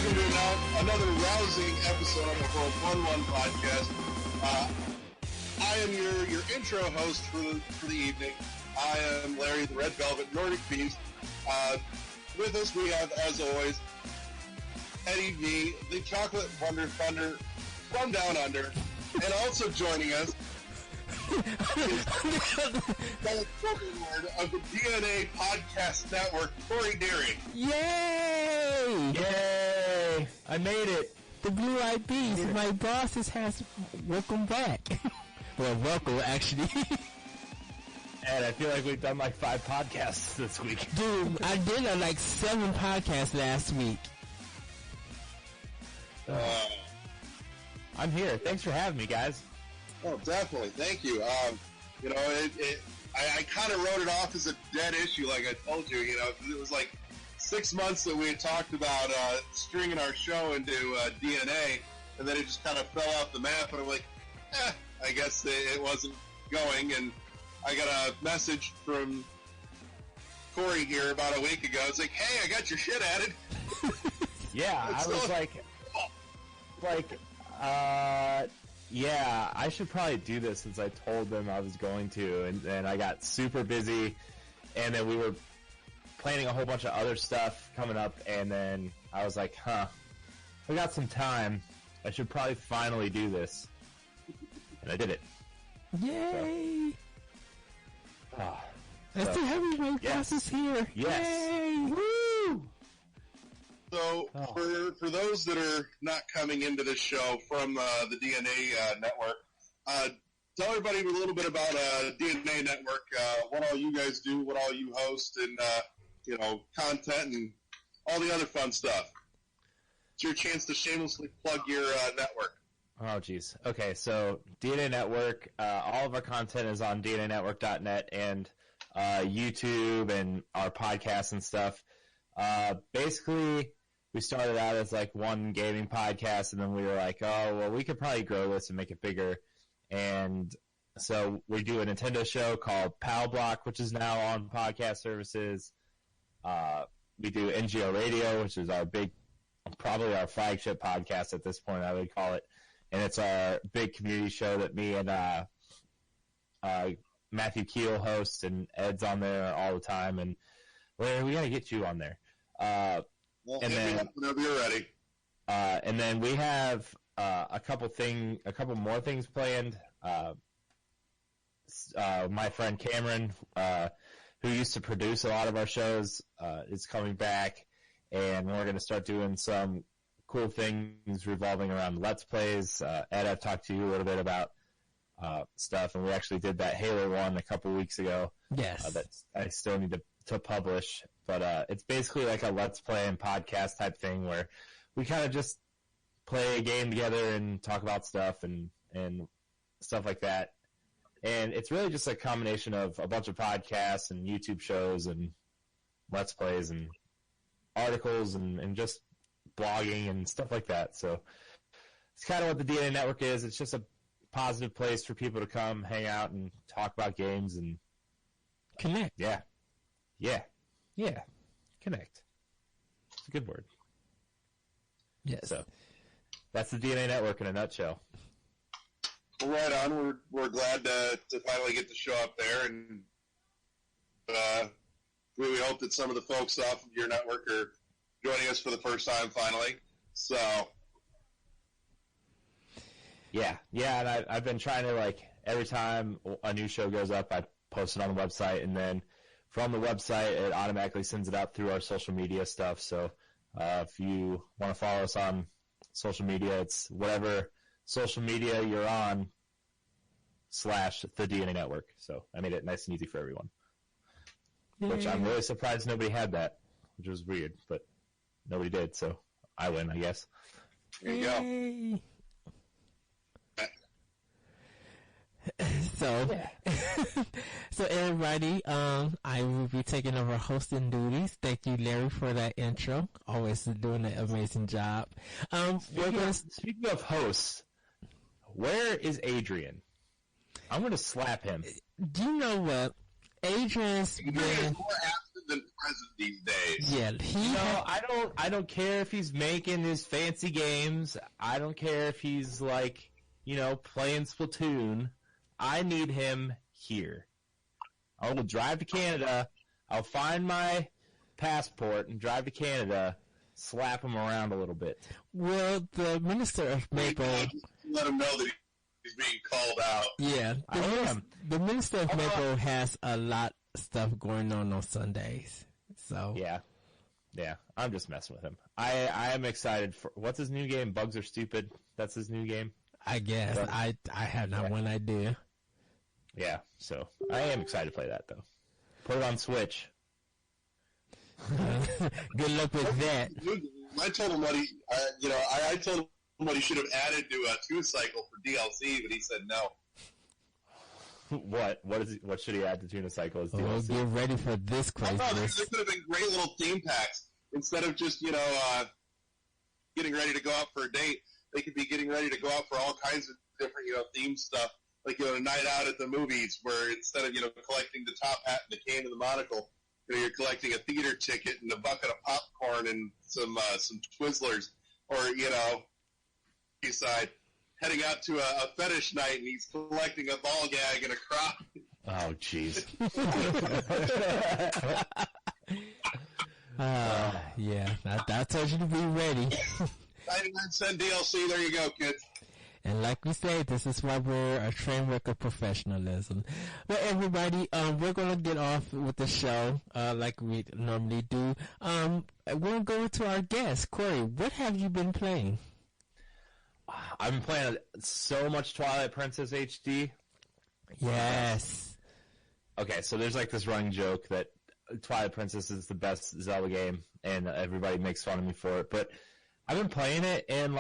welcome to another rousing episode of the World 1-1 podcast. I am your intro host for the evening. I am Larry, the Red Velvet Nordic Beast. With us we have, as always, Eddie V, the Chocolate Wonder Thunder from Down Under, and also joining us is the Lord of the DNA Podcast Network, Corey Deering. Yay! Yay! I made it. The Blue-Eyed Beast. My bosses has welcome back. Well, welcome, actually. And I feel like we've done like 5 podcasts this week. Dude, I did like 7 podcasts last week. I'm here. Thanks for having me, guys. Oh, definitely. Thank you. I kind of wrote it off as a dead issue, like I told you. You know, it was like 6 months that we had talked about stringing our show into DNA, and then it just kind of fell off the map. And I'm like, I guess it wasn't going. And I got a message from Corey here about a week ago. It's like, hey, I got your shit added. Yeah, I was yeah, I should probably do this since I told them I was going to, and then I got super busy, and then we were planning a whole bunch of other stuff coming up, and then I was like, I got some time. I should probably finally do this. And I did it. Yay! So, I still have my bosses here. Yes. Yay! Woo! So, for those that are not coming into this show from the DNA Network, tell everybody a little bit about DNA Network, what all you guys do, what all you host, and, content and all the other fun stuff. It's your chance to shamelessly plug your network. Oh, geez. Okay, so DNA Network, all of our content is on DNAnetwork.net and YouTube and our podcasts and stuff. Basically, we started out as like one gaming podcast, and then we were like, oh, well, we could probably grow this and make it bigger. And so we do a Nintendo show called Pal Block, which is now on podcast services. We do NGO Radio, which is probably our flagship podcast at this point, I would call it. And it's our big community show that me and Matthew Keel host, and Ed's on there all the time. And Larry, we got to get you on there. Whenever you're ready. And then we have a couple more things planned. My friend Cameron, who used to produce a lot of our shows, is coming back, and we're going to start doing some cool things revolving around Let's Plays. Ed, I've talked to you a little bit about stuff, and we actually did that Halo one a couple weeks ago. Yes. That I still need to publish, but it's basically like a Let's Play and podcast type thing where we kind of just play a game together and talk about stuff and stuff like that. And it's really just a combination of a bunch of podcasts and YouTube shows and Let's Plays and articles and just blogging and stuff like that. So it's kind of what the DNA Network is. It's just a positive place for people to come hang out and talk about games and connect. Yeah. Connect. It's a good word. Yes. So that's the DNA Network in a nutshell. Well, right on. We're glad to finally get the show up there, and we hope that some of the folks off of your network are joining us for the first time finally. So yeah, and I've been trying to, like, every time a new show goes up, I post it on the website, and then from the website, it automatically sends it out through our social media stuff. So if you want to follow us on social media, it's whatever social media you're on / the DNA Network. So I made it nice and easy for everyone. Yay. Which I'm really surprised nobody had that, which was weird, but nobody did, so I win, I guess. There you go. So everybody, I will be taking over hosting duties. Thank you, Larry, for that intro. Always doing an amazing job. Speaking of hosts, where is Adrian? I'm going to slap him. Do you know what? Adrian's been more absent than present these days. Yeah, I don't care if he's making his fancy games. I don't care if he's like, playing Splatoon. I need him here. I will drive to Canada. I'll find my passport and drive to Canada, slap him around a little bit. Well, the Minister of Maple... Let him know that he's being called out. Yeah, the Minister of Maple has a lot of stuff going on Sundays. So Yeah, I'm just messing with him. I am excited for... What's his new game? Bugs Are Stupid? That's his new game? I guess. I have not one idea. Yeah, so I am excited to play that, though. Put it on Switch. Good luck with that. I told him I told him what he should have added to a Tune Cycle for DLC, but he said no. What should he add to Tuna Cycle as DLC? DLC? Get ready for this craziness. There could have been great little theme packs. Instead of just, getting ready to go out for a date, they could be getting ready to go out for all kinds of different, theme stuff. Like, a night out at the movies where instead of, collecting the top hat and the cane and the monocle, you're collecting a theater ticket and a bucket of popcorn and some Twizzlers. Or, beside heading out to a fetish night and he's collecting a ball gag and a crop. Oh, jeez. Yeah, I told you to be ready. 99-cent DLC, there you go, kids. And like we say, this is why we're a train wreck of professionalism. Well, everybody, we're going to get off with the show, like we normally do. We're going to go to our guest. Corey, what have you been playing? I've been playing so much Twilight Princess HD. Yes. Okay, so there's like this running joke that Twilight Princess is the best Zelda game, and everybody makes fun of me for it. But I've been playing it, and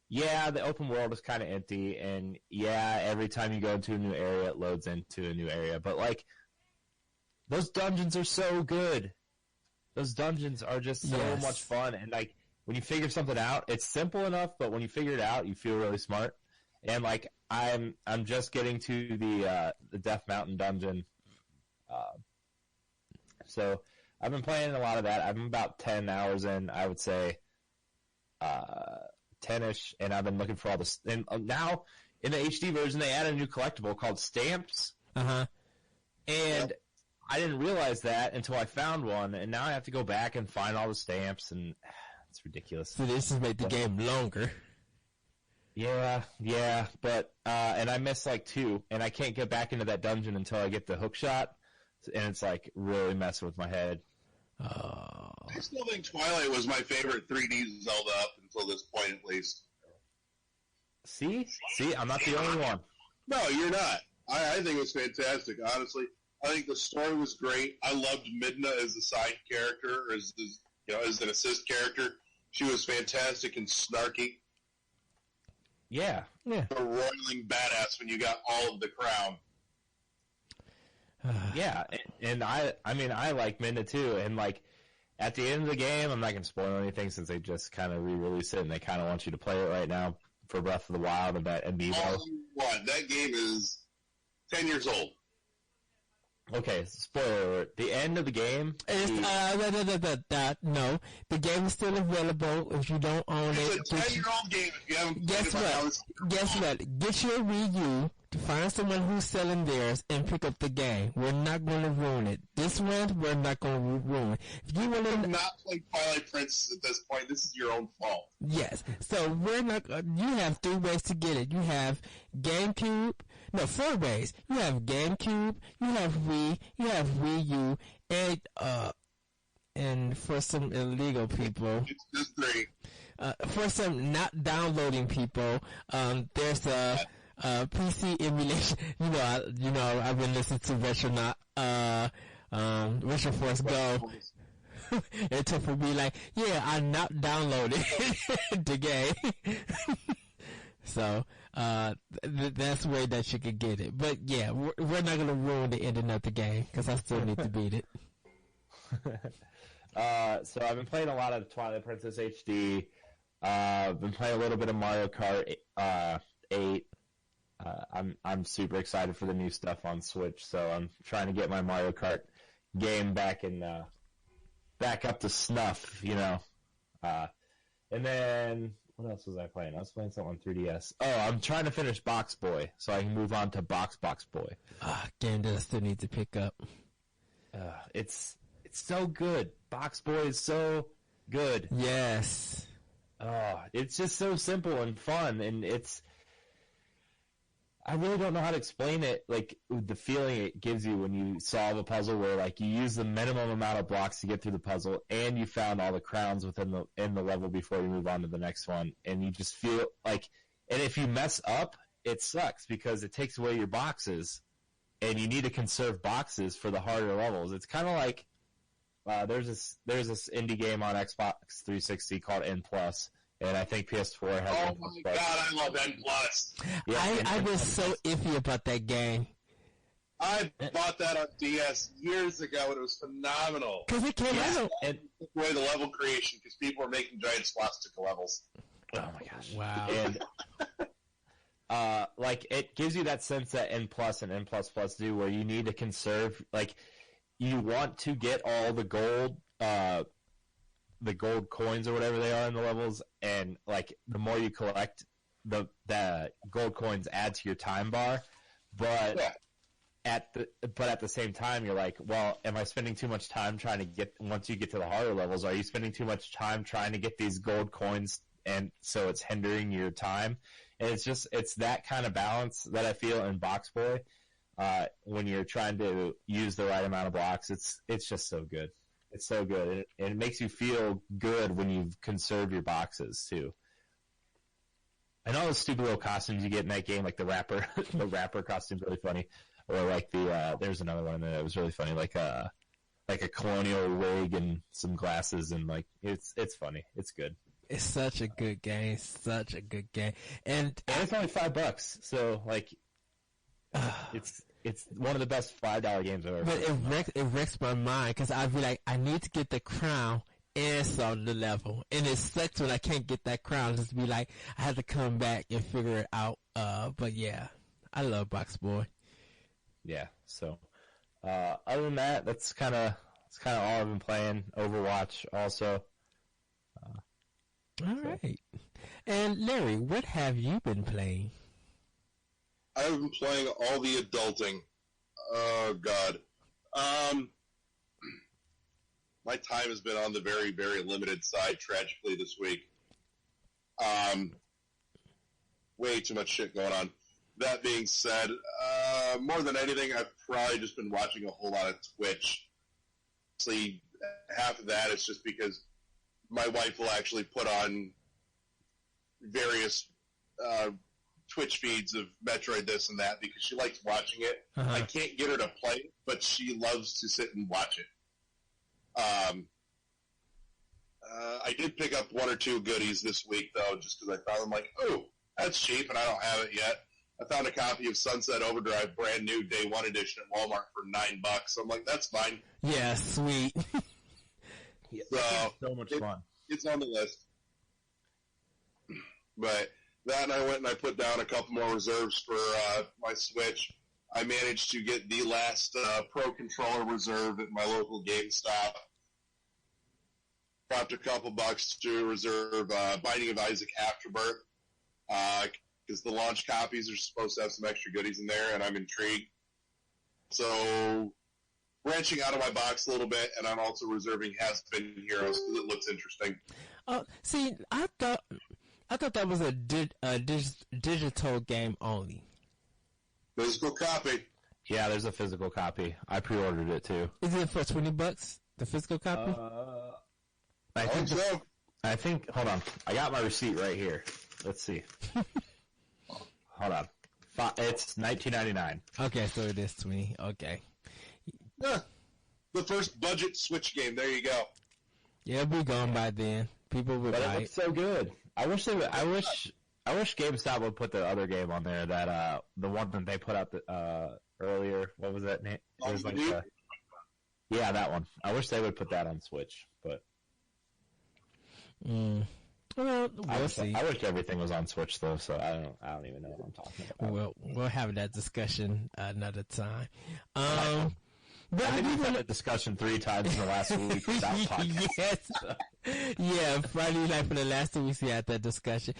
yeah, the open world is kind of empty, and yeah, every time you go into a new area, it loads into a new area. But those dungeons are so good. Those dungeons are just so much fun, and when you figure something out, it's simple enough, but when you figure it out, you feel really smart. And I'm just getting to the Death Mountain dungeon. So I've been playing a lot of that. I'm about 10 hours in, I would say, 10-ish, and I've been looking for all this. And now, in the HD version, they added a new collectible called Stamps. Uh-huh. And I didn't realize that until I found one, and now I have to go back and find all the stamps, and it's ridiculous. So this has made the game longer. Yeah, but, and I missed 2, and I can't get back into that dungeon until I get the hook shot, and it's really messing with my head. Oh. I still think Twilight was my favorite 3D Zelda up until this point, at least. See, I'm not the only one. No, you're not. I think it was fantastic, honestly. I think the story was great. I loved Midna as a side character, as an assist character. She was fantastic and snarky. Yeah. A roiling badass when you got all of the crown. Yeah, and I like Midna too, and at the end of the game, I'm not going to spoil anything since they just kind of re-released it, and they kind of want you to play it right now for Breath of the Wild and that Amiibo. All you want. That game is 10 years old. Okay, spoiler alert. The end of the game... No. The game is still available if you don't own it. It's a 10-year-old game if you haven't played it. Guess what? Get your Wii U to find someone who's selling theirs and pick up the game. We're not going to ruin it. This one, we're not going to ruin it. If you want to not play Twilight Princess at this point, this is your own fault. Yes. So we're not. You have 3 ways to get it. You have GameCube. No, 4 ways. You have GameCube. You have Wii. You have Wii U. And for some illegal people, it's just 3. For some not downloading people, there's a PC emulation. I've been listening to Retro Force Go. It took for me I not downloaded the game. So, that's the way that you could get it. But yeah, we're not going to ruin the ending of the game because I still need to beat it. So I've been playing a lot of Twilight Princess HD. I've been playing a little bit of Mario Kart 8. I'm super excited for the new stuff on Switch, so I'm trying to get my Mario Kart game back up to snuff, you know. And then what else was I playing? I was playing something on 3DS. Oh, I'm trying to finish Box Boy so I can move on to Box Boy. Game that I still need to pick up. It's so good. Box Boy is so good. Yes. It's just so simple and fun, and I really don't know how to explain it, like, the feeling it gives you when you solve a puzzle where, like, you use the minimum amount of blocks to get through the puzzle, and you found all the crowns in the level before you move on to the next one, and you just feel like, and if you mess up, it sucks, because it takes away your boxes, and you need to conserve boxes for the harder levels. It's kind of like, there's this indie game on Xbox 360 called N+, and I think PS4 has. Oh my god, I love N+. Yeah, I was so iffy about that game. I bought that on DS years ago, and it was phenomenal. Because it came out. And took away the level creation because people were making giant swastika levels. Oh my gosh! Wow. And like, it gives you that sense that N+ and N++ do, where you need to conserve. Like, you want to get all the gold coins or whatever they are in the levels, and like, the more you collect, the gold coins add to your time bar, but at the same time, you're like, well, am I spending too much time trying to get, once you get to the harder levels, are you spending too much time trying to get these gold coins, and so it's hindering your time? And it's that kind of balance that I feel in Box Boy, when you're trying to use the right amount of blocks. It's just so good. It's so good, and it makes you feel good when you've conserved your boxes too. And all the stupid little costumes you get in that game, like the rapper, the rapper costume's really funny. Or like there's another one that was really funny, like a colonial wig and some glasses, and like it's funny. It's good. It's such a good game. Such a good game, and it's only $5. So like, it's one of the best $5 games I've ever. But it wrecks my mind, because I'd be like, I need to get the crown and solve the level, and it sucks when I can't get that crown. Just be like, I have to come back and figure it out. But yeah, I love Box Boy. Yeah. So, other than that, that's kind of all I've been playing. Overwatch also. All right. And Larry, what have you been playing? I've been playing all the adulting. Oh God. My time has been on the very, very limited side, tragically, this week. Way too much shit going on. That being said, more than anything, I've probably just been watching a whole lot of Twitch. Honestly, half of that is just because my wife will actually put on various Twitch feeds of Metroid this and that because she likes watching it. Uh-huh. I can't get her to play it, but she loves to sit and watch it. I did pick up one or two goodies this week, though, just because I found them like, oh, that's cheap, and I don't have it yet. I found a copy of Sunset Overdrive, brand new, day one edition at Walmart for $9. So I'm like, that's fine. Yeah, sweet. So much fun. It's on the list. But that, and I went and I put down a couple more reserves for my Switch. I managed to get the last Pro Controller reserve at my local GameStop. Dropped a couple bucks to reserve Binding of Isaac Afterbirth, because the launch copies are supposed to have some extra goodies in there, and I'm intrigued. So, branching out of my box a little bit, and I'm also reserving Has Been Heroes because it looks interesting. See, I thought that was a digital game only. Physical copy. Yeah, there's a physical copy. I pre-ordered it too. Is it for $20? The physical copy? I think. Hold on. I got my receipt right here. Let's see. Hold on. It's $19.99. Okay, so it is 20. Okay. Yeah. The first budget Switch game. There you go. Yeah, it'll be gone by then. People would But buy it looks so good. I wish they would. I wish GameStop would put the other game on there. That the one that they put out earlier. What was that name? It was like, yeah, that one. I wish they would put that on Switch, but. Well, we'll see. I wish everything was on Switch though, so I don't even know what I'm talking about. We'll have that discussion another time. But I think we've had a discussion 3 times in the last week without podcast. Yes. Yeah, Friday night for the last 2 weeks we had that discussion.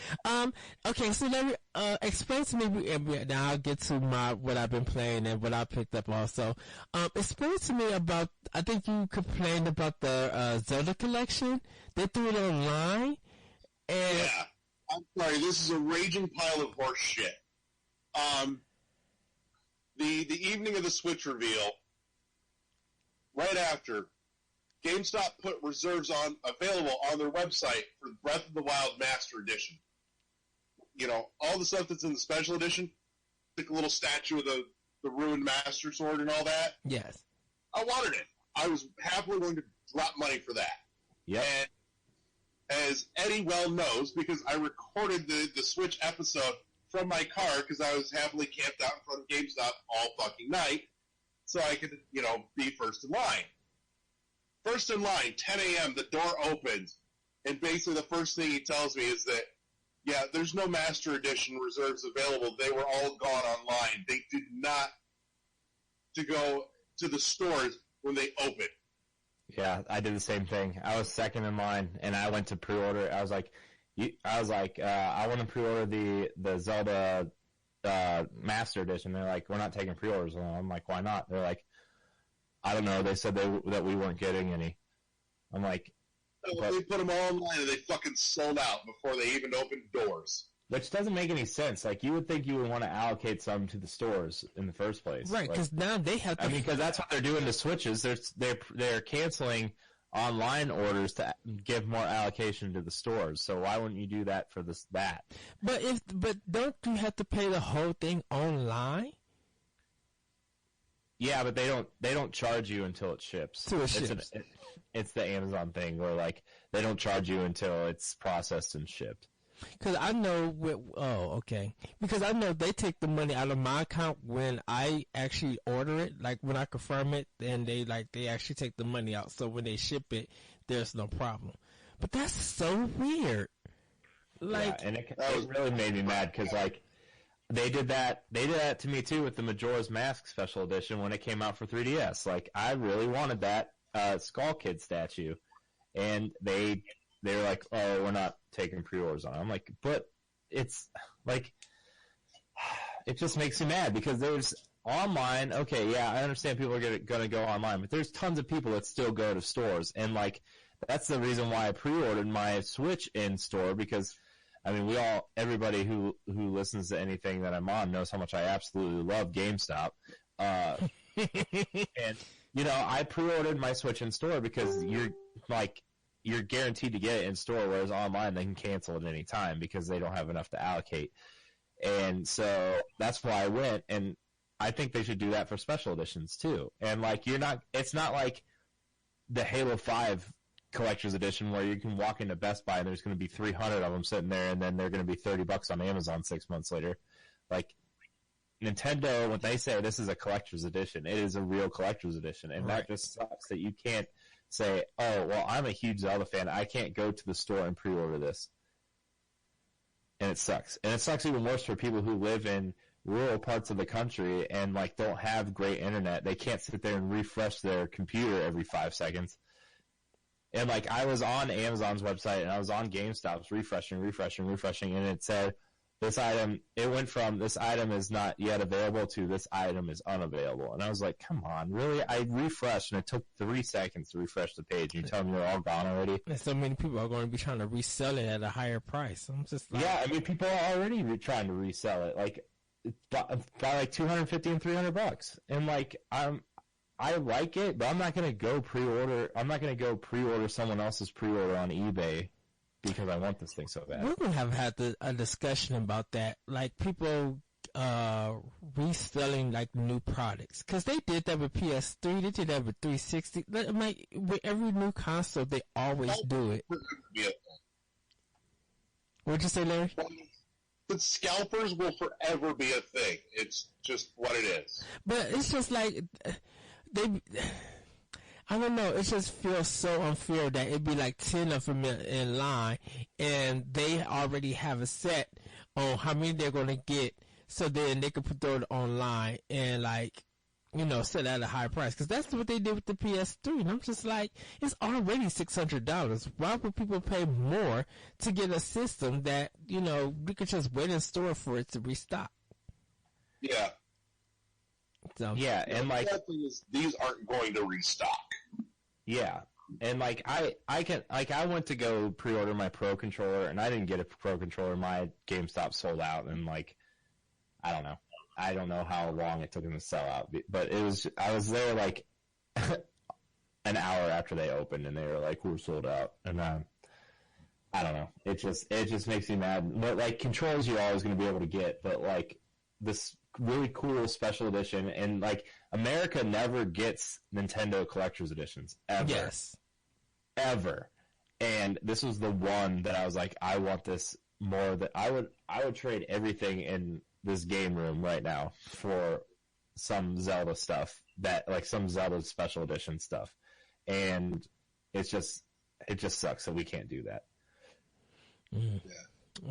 Okay, so let me explain to me, and now I'll get to what I've been playing and what I picked up also. Explain to me about, I think you complained about the Zelda collection. They threw it online. And yeah. I'm sorry, this is a raging pile of horse shit. The evening of the Switch reveal, right after, GameStop put reserves available on their website for Breath of the Wild Master Edition. You know, all the stuff that's in the special edition, like a little statue of the ruined Master Sword and all that. yes. I wanted it. I was happily going to drop money for that. Yep. And as Eddie well knows, because I recorded the Switch episode from my car because I was happily camped out in front of GameStop all fucking night, so I could, you know, be first in line. First in line, 10 a.m., the door opens, and basically the first thing he tells me is that, yeah, there's no Master Edition reserves available. They were all gone online. They did not to go to the stores when they opened. Yeah, I did the same thing. I was second in line, and I went to pre-order. I was like, I want to pre-order the Zelda Master Edition. They're like, we're not taking pre-orders. And I'm like, why not? They're like, I don't know. They said that we weren't getting any. I'm like, they put them all online, and they fucking sold out before they even opened doors. which doesn't make any sense. Like, you would think you would want to allocate some to the stores in the first place, Right, because now they have to. I mean, because that's what they're doing to Switches. They're canceling online orders to give more allocation to the stores. So why wouldn't you do that for that? But don't you have to pay the whole thing online? Yeah, but they don't charge you until it ships. So it ships. It's the Amazon thing where, like, they don't charge you until it's processed and shipped. Because I know okay. Because I know they take the money out of my account when I actually order it. Like, when I confirm it, then they actually take the money out. So when they ship it, there's no problem. But that's so weird. Like, yeah, and it really made me mad because, like, they did that to me too with the Majora's Mask Special Edition when it came out for 3DS. Like, I really wanted that Skull Kid statue, and they were like, "Oh, we're not taking pre-orders on it." I'm like, but it's like, it just makes me mad because there's online. Okay, yeah, I understand people are gonna go online, but there's tons of people that still go to stores, and like, that's the reason why I pre-ordered my Switch in store because, I mean, everybody who listens to anything that I'm on knows how much I absolutely love GameStop. And, you know, I pre-ordered my Switch in store because you're guaranteed to get it in store, whereas online they can cancel at any time because they don't have enough to allocate. And so that's why I went, and I think they should do that for special editions too. And like, it's not like the Halo 5 collector's edition where you can walk into Best Buy and there's going to be 300 of them sitting there and then they're going to be $30 on Amazon 6 months later. Like, Nintendo, when they say this is a collector's edition, it is a real collector's edition, and Right. that just sucks that you can't say, oh, well, I'm a huge Zelda fan, I can't go to the store and pre-order this. And it sucks. And it sucks even worse for people who live in rural parts of the country and, like, don't have great internet. They can't sit there and refresh their computer every 5 seconds. And, like, I was on Amazon's website and I was on GameStop's refreshing, and it said, it went from this item is not yet available to this item is unavailable. And I was like, come on, really? I refreshed and it took 3 seconds to refresh the page. And you tell me they're all gone already? and so many people are going to be trying to resell it at a higher price. I'm just like, Yeah, I mean, people are already trying to resell it, like, by like $250 and $300. And like, I like it, but I'm not going to go pre-order. I'm not going to go pre-order someone else's pre-order on eBay because I want this thing so bad. we're going to have had a discussion about that. Like, people reselling like new products, because they did that with PS3, they did that with 360. Like, with every new console, they always do it. What'd you say, Larry? But scalpers will forever be a thing. It's just what it is. But it's just like I don't know. It just feels so unfair that it'd be like 10 of them in line, and they already have a set on how many they're going to get, so then they can put it online, and like, set at a high price, because that's what they did with the PS3. And I'm just like, it's already $600. Why would people pay more to get a system that, we could just wait in store for it to restock? Yeah. So, yeah, and like, the thing is, these aren't going to restock. Yeah, and like I went to go pre-order my Pro controller, and I didn't get a Pro controller. My GameStop sold out, and like, I don't know how long it took them to sell out, but I was there like an hour after they opened, and they were like, we're sold out, and I don't know. It just makes me mad. But like, controllers you're always going to be able to get, but like this really cool special edition, and like, America never gets Nintendo collector's editions ever. Yes. Ever. And this was the one that I was like, I want this more. That I would trade everything in this game room right now for some Zelda stuff, that like some Zelda special edition stuff. And it just sucks that we can't do that. Mm. Yeah.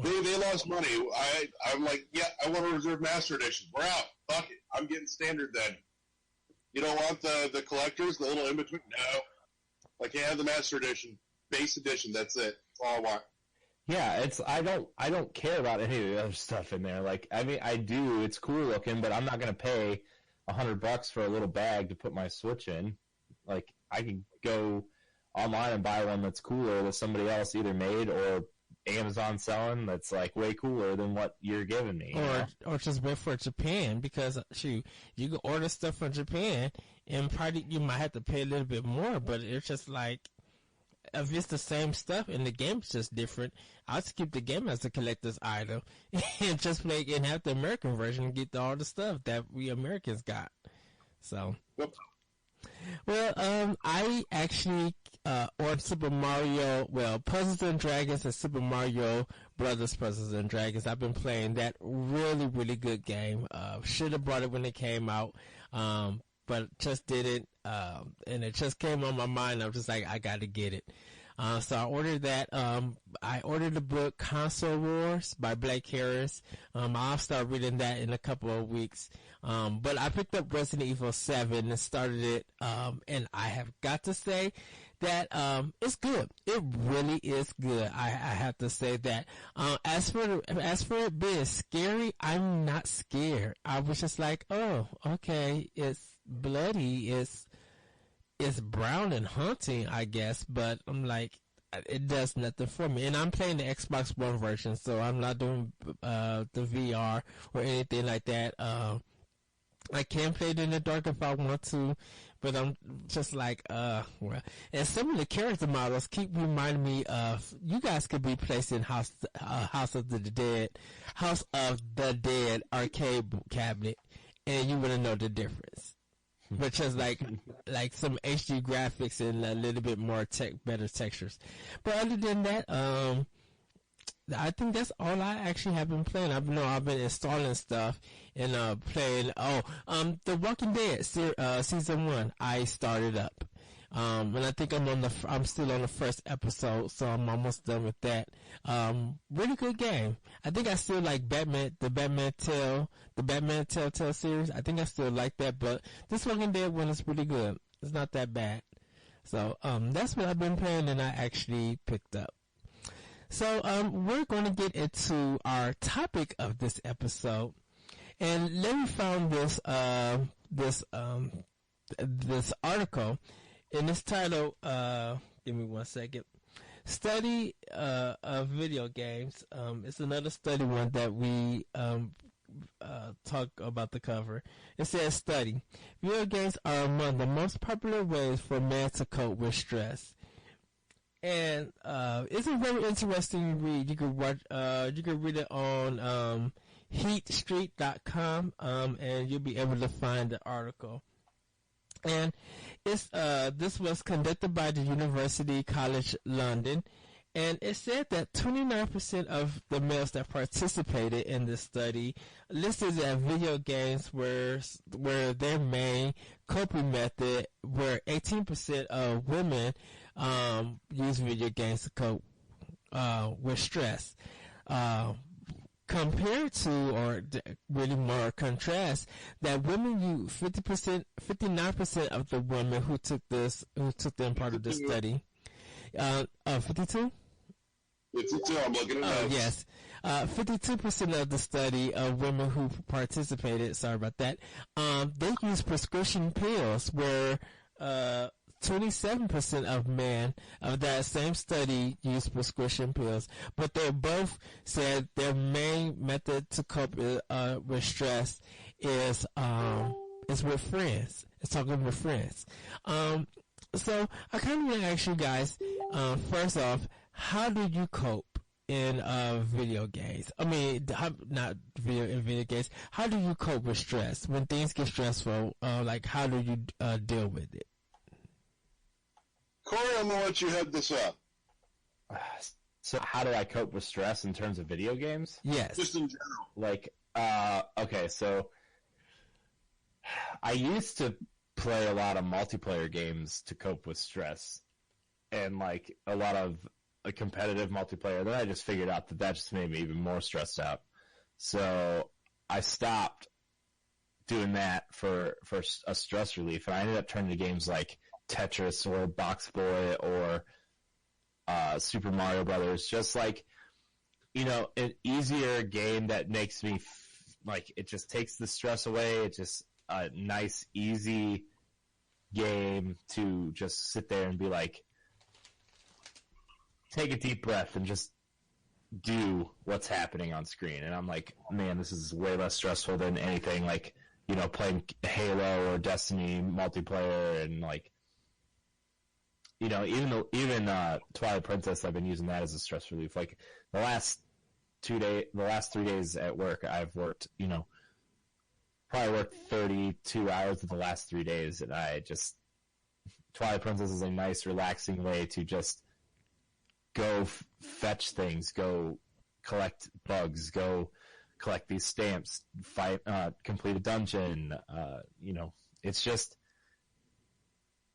They lost money. I'm like, yeah, I want to reserve Master Edition. We're out. Fuck it. I'm getting standard then. You don't want the collectors, the little in between? No. I can't have the Master Edition, base edition. That's it. That's all I want. Yeah, I don't care about any of the other stuff in there. Like, I mean, I do. It's cool looking, but I'm not gonna pay $100 for a little bag to put my Switch in. Like, I can go online and buy one that's cooler that somebody else either made or Amazon selling, that's like way cooler than what you're giving me. Or just wait for Japan, because you can order stuff from Japan and probably you might have to pay a little bit more, but it's just like, if it's the same stuff and the game's just different, I'll just keep the game as a collector's item and just have the American version and get all the stuff that we Americans got. So, well, I actually ordered Super Mario, Puzzles and Dragons and Super Mario Brothers Puzzles and Dragons. I've been playing that. Really, really good game. Should have brought it when it came out, but just didn't. And it just came on my mind. I was just like, I got to get it. So I ordered that. I ordered the book Console Wars by Blake Harris. I'll start reading that in a couple of weeks. But I picked up Resident Evil 7 and started it. And I have got to say that it's good. It really is good. I have to say that. As for it being scary, I'm not scared. I was just like, oh, okay, it's bloody, it's brown and haunting, I guess, but I'm like, it does nothing for me. And I'm playing the Xbox One version, so I'm not doing the VR or anything like that. I can play it in the dark if I want to, but I'm just like, well. And some of the character models keep reminding me of, you guys could be placed in House of the Dead arcade cabinet, and you wouldn't know the difference. But just like some HD graphics and a little bit more better textures. But other than that, I think that's all I actually have been playing. I've been installing stuff and playing. The Walking Dead season 1. I started up, and I think I'm still on the first episode, so I'm almost done with that. Really good game. I think I still like the Batman Telltale series. I think I still like that, but this Walking Dead one is pretty good. It's not that bad. So that's what I've been playing, and I actually picked up. So we're going to get into our topic of this episode, and let me find this article, and it's titled, give me 1 second, Study of Video Games. It's another study one that we talk about the cover. It says, study. Video games are among the most popular ways for men to cope with stress. And it's a very interesting read. You can read it on heatstreet.com, and you'll be able to find the article. And this was conducted by the University College London, and it said that 29% of the males that participated in this study listed that video games were their main coping method, where 18% of women use video games to cope with stress. compared to, or really more contrast, that women 59% of the women who took them part of this study, 52? 52, I'm looking at notes. Yes. 52% of the study of women who participated, sorry about that, they used prescription pills, where 27% of men of that same study used prescription pills, but they both said their main method to cope with stress is with friends. It's talking with friends. So I kind of want to ask you guys, first off, how do you cope in video games? I mean, not video games. How do you cope with stress when things get stressful? Like, how do you deal with it? Corey, I'm going to let you head this up. So how do I cope with stress in terms of video games? Yes. Just in general. Like, okay, so I used to play a lot of multiplayer games to cope with stress, and like a lot of a competitive multiplayer. Then I just figured out that just made me even more stressed out. So I stopped doing that for a stress relief, and I ended up turning to games like Tetris or Box Boy or Super Mario Brothers. Just like, an easier game that makes me like, it just takes the stress away. It's just a nice, easy game to just sit there and be like, take a deep breath and just do what's happening on screen. And I'm like, man, this is way less stressful than anything like, playing Halo or Destiny multiplayer, and like, even Twilight Princess, I've been using that as a stress relief. Like the last 3 days at work, I've worked, probably worked 32 hours of the last 3 days, and Twilight Princess is a nice, relaxing way to just go fetch things, go collect bugs, go collect these stamps, fight, complete a dungeon. It's just,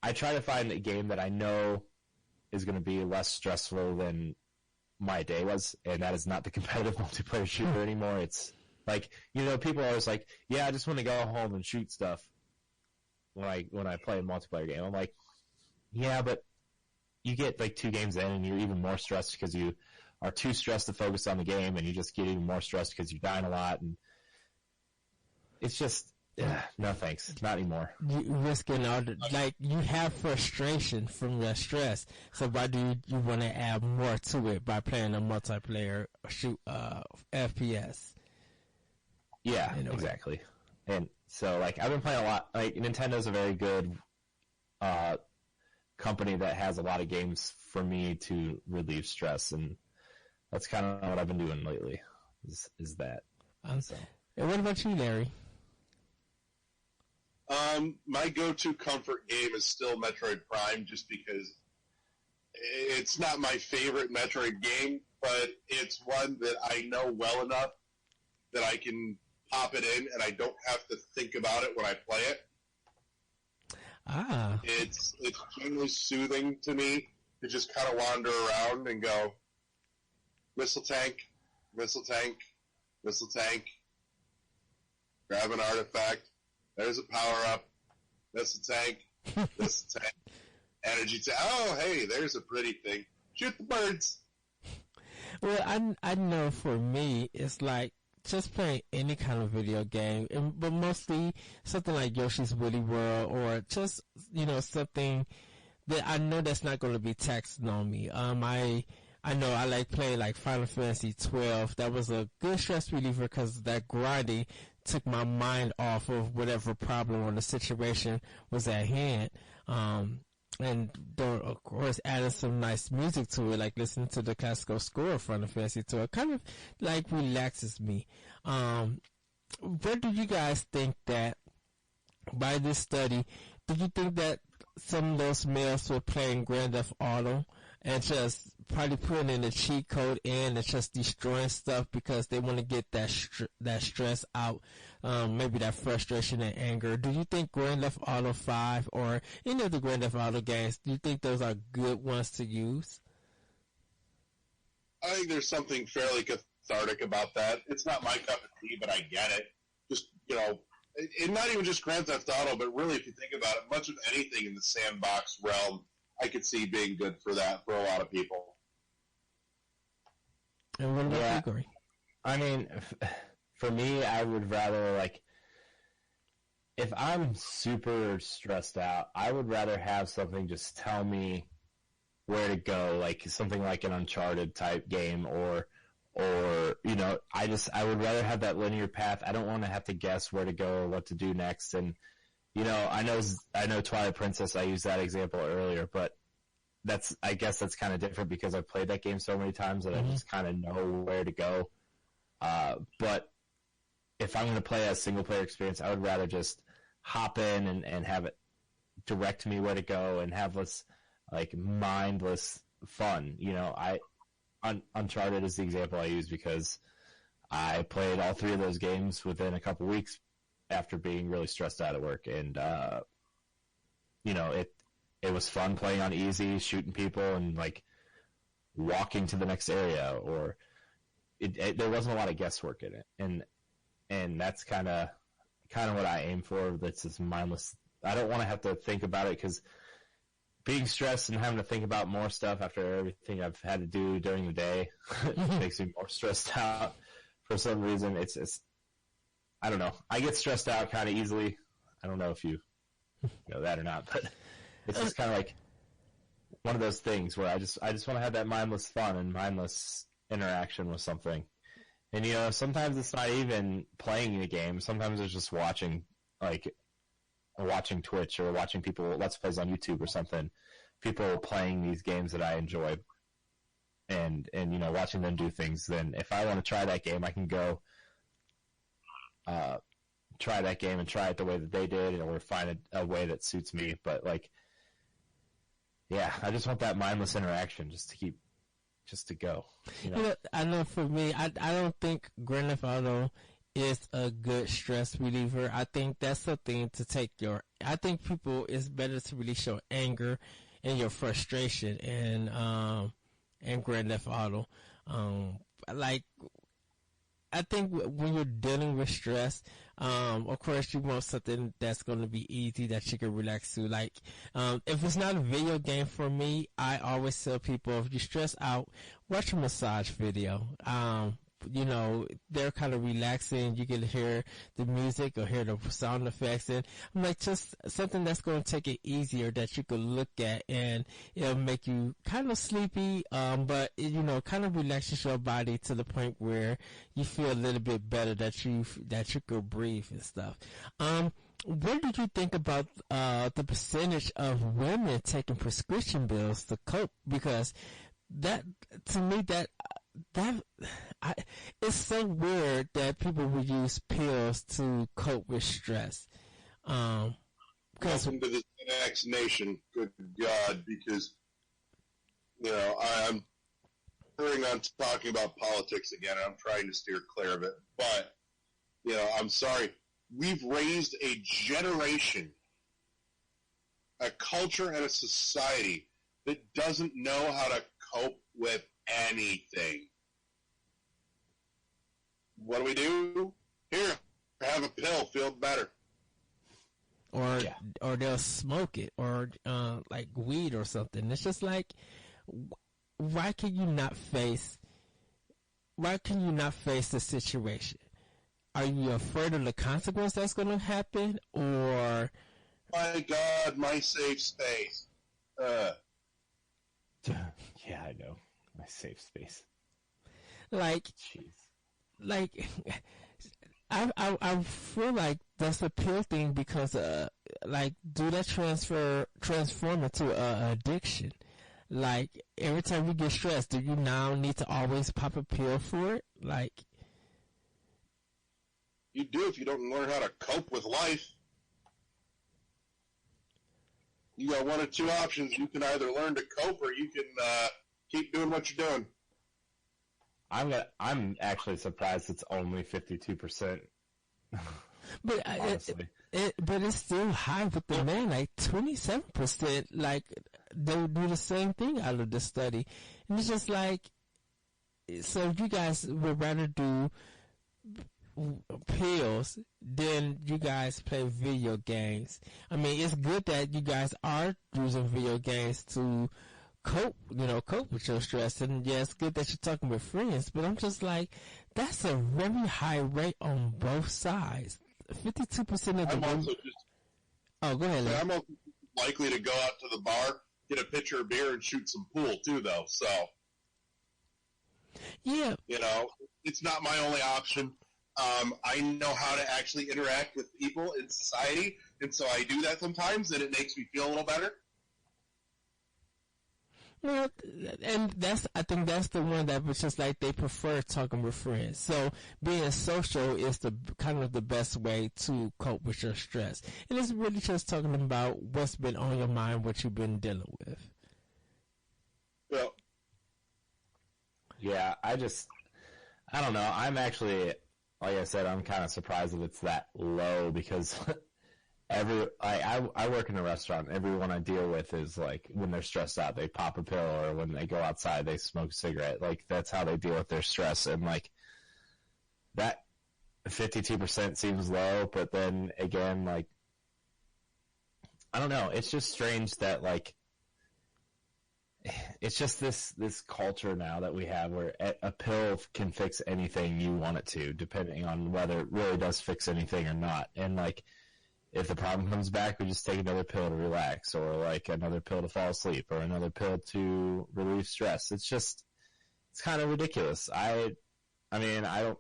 I try to find a game that I know is going to be less stressful than my day was, and that is not the competitive multiplayer shooter anymore. It's like, people are always like, yeah, I just want to go home and shoot stuff when I play a multiplayer game. I'm like, yeah, but you get like 2 games in and you're even more stressed because you are too stressed to focus on the game, and you just get even more stressed because you're dying a lot, and it's just, no thanks, not anymore. You risking you have frustration from your stress, so why do you want to add more to it by playing a multiplayer FPS? Yeah, exactly. And so, like, I've been playing a lot. Like, Nintendo's a very good company that has a lot of games for me to relieve stress, and that's kind of what I've been doing lately. Is that? So. And what about you, Larry? My go-to comfort game is still Metroid Prime, just because it's not my favorite Metroid game, but it's one that I know well enough that I can pop it in and I don't have to think about it when I play it. It's generally soothing to me to just kind of wander around and go, missile tank, missile tank, missile tank, grab an artifact, there's a power-up, missile tank, missile tank, energy tank, oh, hey, there's a pretty thing, shoot the birds. Well, I know for me, it's like just playing any kind of video game, but mostly something like Yoshi's Woolly World, or just, something that I know that's not going to be taxing on me. I know I like playing like Final Fantasy 12. That was a good stress reliever because that grinding took my mind off of whatever problem or the situation was at hand. And of course adding some nice music to it, like listening to the classical score of Final Fantasy 12, kind of like relaxes me. What do you guys think that by this study, do you think that some of those males were playing Grand Theft Auto and just probably putting in the cheat code in and just destroying stuff because they want to get that stress out, maybe that frustration and anger? Do you think Grand Theft Auto 5 or any of the Grand Theft Auto games, do you think those are good ones to use? I think there's something fairly cathartic about that. It's not my cup of tea, but I get it. Just, and not even just Grand Theft Auto, but really, if you think about it, much of anything in the sandbox realm, I could see being good for that for a lot of people. And what about you, Corey? I mean, for me, I would rather, like, if I'm super stressed out, I would rather have something just tell me where to go, like something like an Uncharted type game, or I would rather have that linear path. I don't want to have to guess where to go or what to do next. And, I know Twilight Princess, I used that example earlier, but I guess that's kind of different because I've played that game so many times that I just kind of know where to go. But if I'm going to play a single player experience, I would rather just hop in and have it direct me where to go and have this like mindless fun. Uncharted is the example I use because I played all three of those games within a couple weeks after being really stressed out at work, and it was fun playing on easy, shooting people and like walking to the next area, or there wasn't a lot of guesswork in it, and that's kind of what I aim for. That's just mindless. I don't want to have to think about it because being stressed and having to think about more stuff after everything I've had to do during the day makes me more stressed out for some reason. It's I don't know. I get stressed out kind of easily. I don't know if you know that or not, but it's just kind of like one of those things where I just want to have that mindless fun and mindless interaction with something. And sometimes it's not even playing the game. Sometimes it's just watching Twitch or watching people Let's Plays on YouTube or something. People playing these games that I enjoy, and watching them do things. Then if I want to try that game, I can go try that game and try it the way that they did, or find a way that suits me. But I just want that mindless interaction just to go. I know for me, I don't think Grand Theft Auto is a good stress reliever. I think that's something to take I think it's better to really show anger and your frustration in Grand Theft Auto. I think when you're dealing with stress, of course you want something that's going to be easy that you can relax to. Like, if it's not a video game for me, I always tell people, if you're stressed out, watch a massage video. They're kind of relaxing. You can hear the music or hear the sound effects, and I'm like, just something that's going to take it easier that you can look at, and it'll make you kind of sleepy, but kind of relaxes your body to the point where you feel a little bit better that you could breathe and stuff. What did you think about the percentage of women taking prescription pills to cope? Because that, to me, it's so weird that people would use pills to cope with stress. Welcome to the X Nation, good God, because I'm hearing on talking about politics again, and I'm trying to steer clear of it. But I'm sorry, we've raised a generation, a culture, and a society that doesn't know how to cope with anything. What do? Here, have a pill, feel better. Or they'll smoke it, or like weed or something. It's just like, why can you not face the situation? Are you afraid of the consequence that's going to happen, or? My God, my safe space. Yeah, I know. My safe space. Jeez. I feel like that's a pill thing because, do that transform into addiction? Like, every time you get stressed, do you now need to always pop a pill for it? You do if you don't learn how to cope with life. You got one or two options. You can either learn to cope or you can keep doing what you're doing. I'm actually surprised it's only 52%. But but it's still high with the men, 27%. They do the same thing out of the study, and it's just so if you guys would rather do pills then you guys play video games. I mean, it's good that you guys are using video games to cope with your stress. And yeah, it's good that you're talking with friends, but I'm just like, that's a very high rate on both sides. 52% of the women. Oh, go ahead, Lee. I'm also likely to go out to the bar, get a pitcher of beer, and shoot some pool too, though. So, yeah, it's not my only option. I know how to actually interact with people in society, and so I do that sometimes, and it makes me feel a little better. Well, and I think that's the one that was just like they prefer talking with friends. So being social is the kind of the best way to cope with your stress. And it's really just talking about what's been on your mind, what you've been dealing with. Well, yeah, I don't know. I'm actually, like I said, I'm kind of surprised that it's that low because I work in a restaurant. Everyone I deal with is like, when they're stressed out, they pop a pill, or when they go outside, they smoke a cigarette. Like, that's how they deal with their stress. And like, that 52% seems low, but then again, like, I don't know. It's just strange that like, it's just this culture now that we have where a pill can fix anything you want it to, depending on whether it really does fix anything or not. And like, if the problem comes back, we just take another pill to relax, or like another pill to fall asleep, or another pill to relieve stress. It's kind of ridiculous. I mean, I don't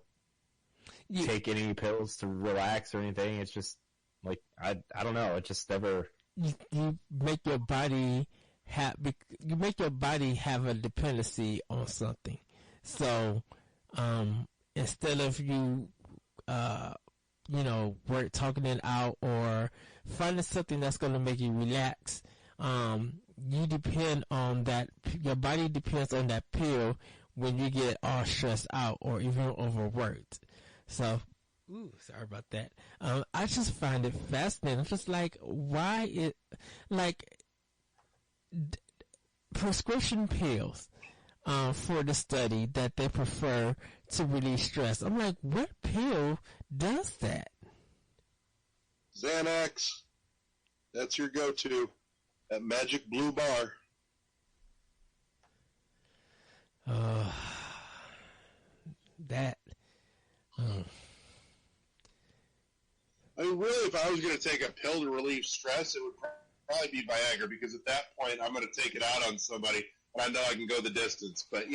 take any pills to relax or anything. It's just like, I don't know. It just never. You make your body have a dependency on something. So, instead of you, work talking it out or finding something that's going to make you relax, you depend on that. Your body depends on that pill when you get all stressed out or even overworked. So, sorry about that. I just find it fascinating. I'm just like, prescription pills for the study that they prefer to release stress. I'm like, what pill does that? Xanax. That's your go-to. That magic blue bar. That. I mean, really, if I was going to take a pill to relieve stress, it would probably be Viagra, because at that point, I'm going to take it out on somebody, and I know I can go the distance. But,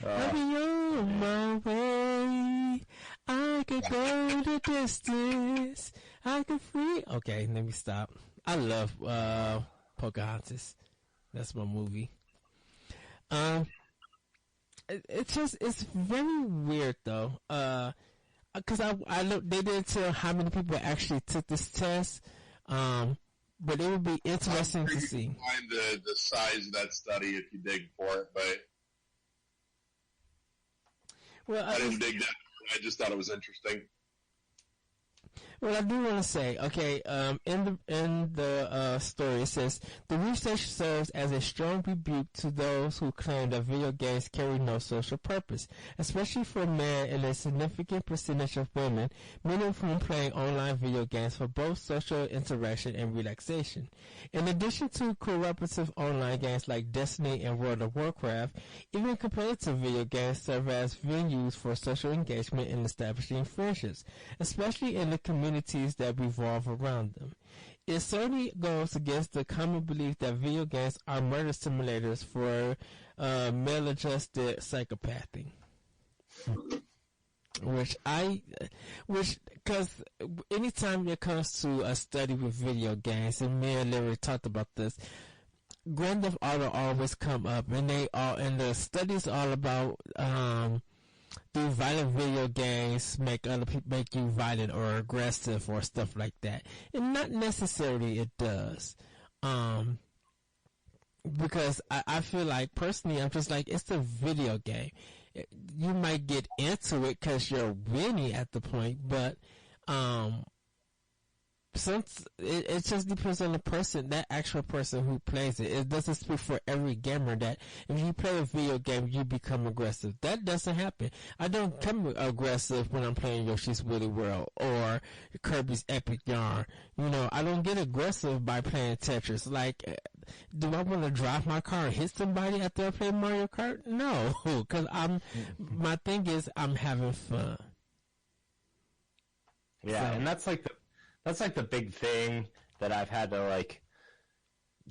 I'll be on my way. I could go the distance. I could free. Okay, let me stop. I love Pocahontas. That's my movie. It's very weird though. Because I look, they didn't tell how many people actually took this test. But it would be interesting to see. Find the size of that study if you dig for it, but I didn't dig that. I just thought it was interesting. Well, I do want to say, okay, in the story it says the research serves as a strong rebuke to those who claim that video games carry no social purpose, especially for men and a significant percentage of women, many of whom play online video games for both social interaction and relaxation. In addition to cooperative online games like Destiny and World of Warcraft, even competitive video games serve as venues for social engagement and establishing friendships, especially in the communities that revolve around them. It certainly goes against the common belief that video games are murder simulators for male-adjusted psychopathy. Because anytime it comes to a study with video games, and me and Larry talked about this, Grand Theft Auto always come up, and the studies all about do violent video games make other people make you violent or aggressive or stuff like that? And not necessarily it does. Because I feel like, personally, I'm just like, it's a video game. You might get into it because you're winning at the point, but since it just depends on the person, that actual person who plays it. It doesn't speak for every gamer that if you play a video game, you become aggressive. That doesn't happen. I don't become aggressive when I'm playing Yoshi's Woolly World or Kirby's Epic Yarn. You know, I don't get aggressive by playing Tetris. Like, do I want to drive my car and hit somebody after I play Mario Kart? No, because my thing is I'm having fun. Yeah, so, and that's like the big thing that I've had to like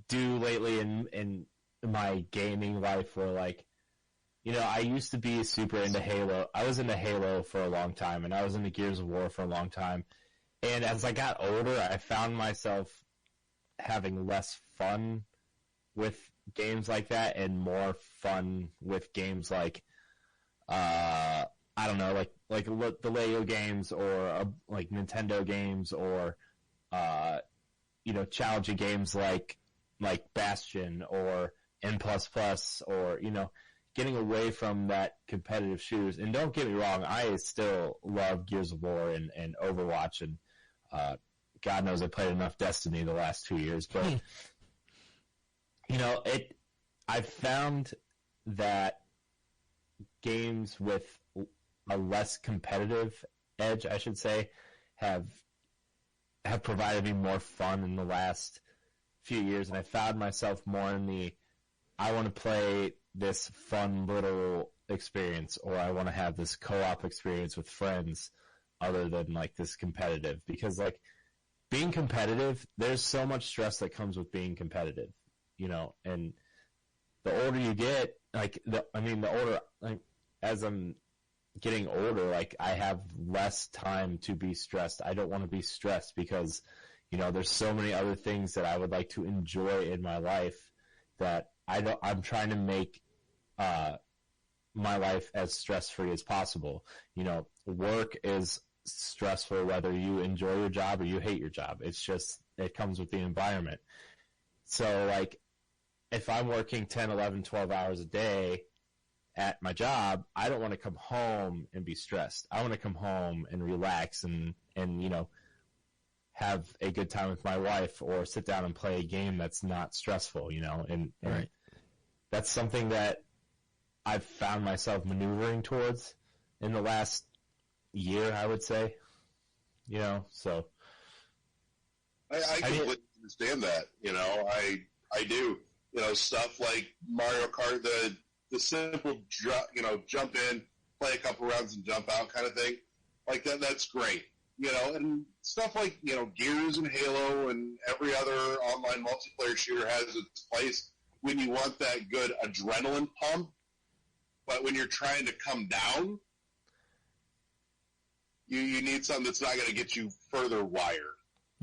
do lately in my gaming life, where like, you know, I used to be super into Halo. I was into Halo for a long time, and I was into Gears of War for a long time. And as I got older, I found myself having less fun with games like that and more fun with games like, I don't know, like the Lego games or like Nintendo games or, you know, challenging games like Bastion or N++ or, you know, getting away from that competitive shooters. And don't get me wrong, I still love Gears of War and Overwatch, and God knows I played enough Destiny the last 2 years, but you know, I've found that games with a less competitive edge, I should say, have provided me more fun in the last few years, and I found myself more in the I want to play this fun little experience, or I want to have this co-op experience with friends other than like this competitive, because like being competitive, there's so much stress that comes with being competitive, you know, and the older you get, like the older, like as I'm getting older, like I have less time to be stressed. I don't want to be stressed because, you know, there's so many other things that I would like to enjoy in my life that I'm trying to make my life as stress-free as possible. You know, work is stressful whether you enjoy your job or you hate your job. It's just, it comes with the environment. So like, if I'm working 10, 11, 12 hours a day at my job, I don't want to come home and be stressed. I want to come home and relax and, you know, have a good time with my wife or sit down and play a game that's not stressful, you know, and right. That's something that I've found myself maneuvering towards in the last year, I would say, you know, so. I completely understand that, you know, I do, you know, stuff like Mario Kart, the simple, jump in, play a couple rounds and jump out kind of thing, like that's great, you know, and stuff like, you know, Gears and Halo and every other online multiplayer shooter has its place when you want that good adrenaline pump, but when you're trying to come down, you need something that's not going to get you further wired.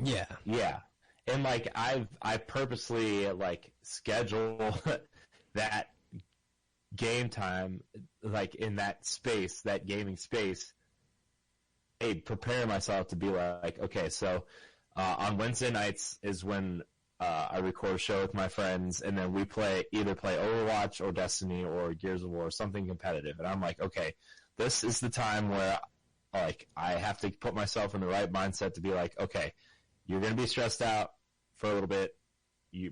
Yeah. Yeah. And like I purposely like schedule that game time like in that space, that gaming space, prepare myself to be like, okay, so on Wednesday nights is when I record a show with my friends, and then we either play Overwatch or Destiny or Gears of War or something competitive. And I'm like, okay, this is the time where like I have to put myself in the right mindset to be like, okay, you're going to be stressed out for a little bit,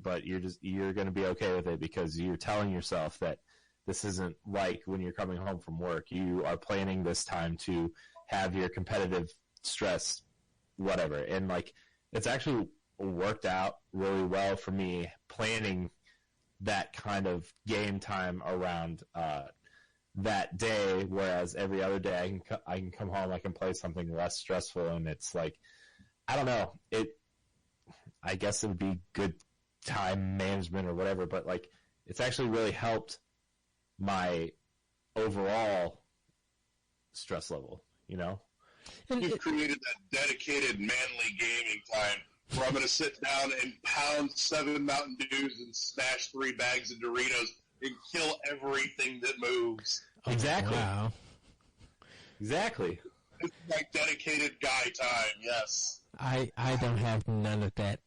but you're going to be okay with it because you're telling yourself that this isn't like when you're coming home from work. You are planning this time to have your competitive stress, whatever. And like, it's actually worked out really well for me planning that kind of game time around that day, whereas every other day I can come home, I can play something less stressful, and it's like, I don't know, I guess it would be good time management or whatever, but like it's actually really helped my overall stress level, you know? You've created that dedicated manly gaming time where I'm going to sit down and pound 7 Mountain Dews and smash 3 bags of Doritos and kill everything that moves. Exactly. Wow. Exactly. It's like dedicated guy time, yes. I don't have none of that.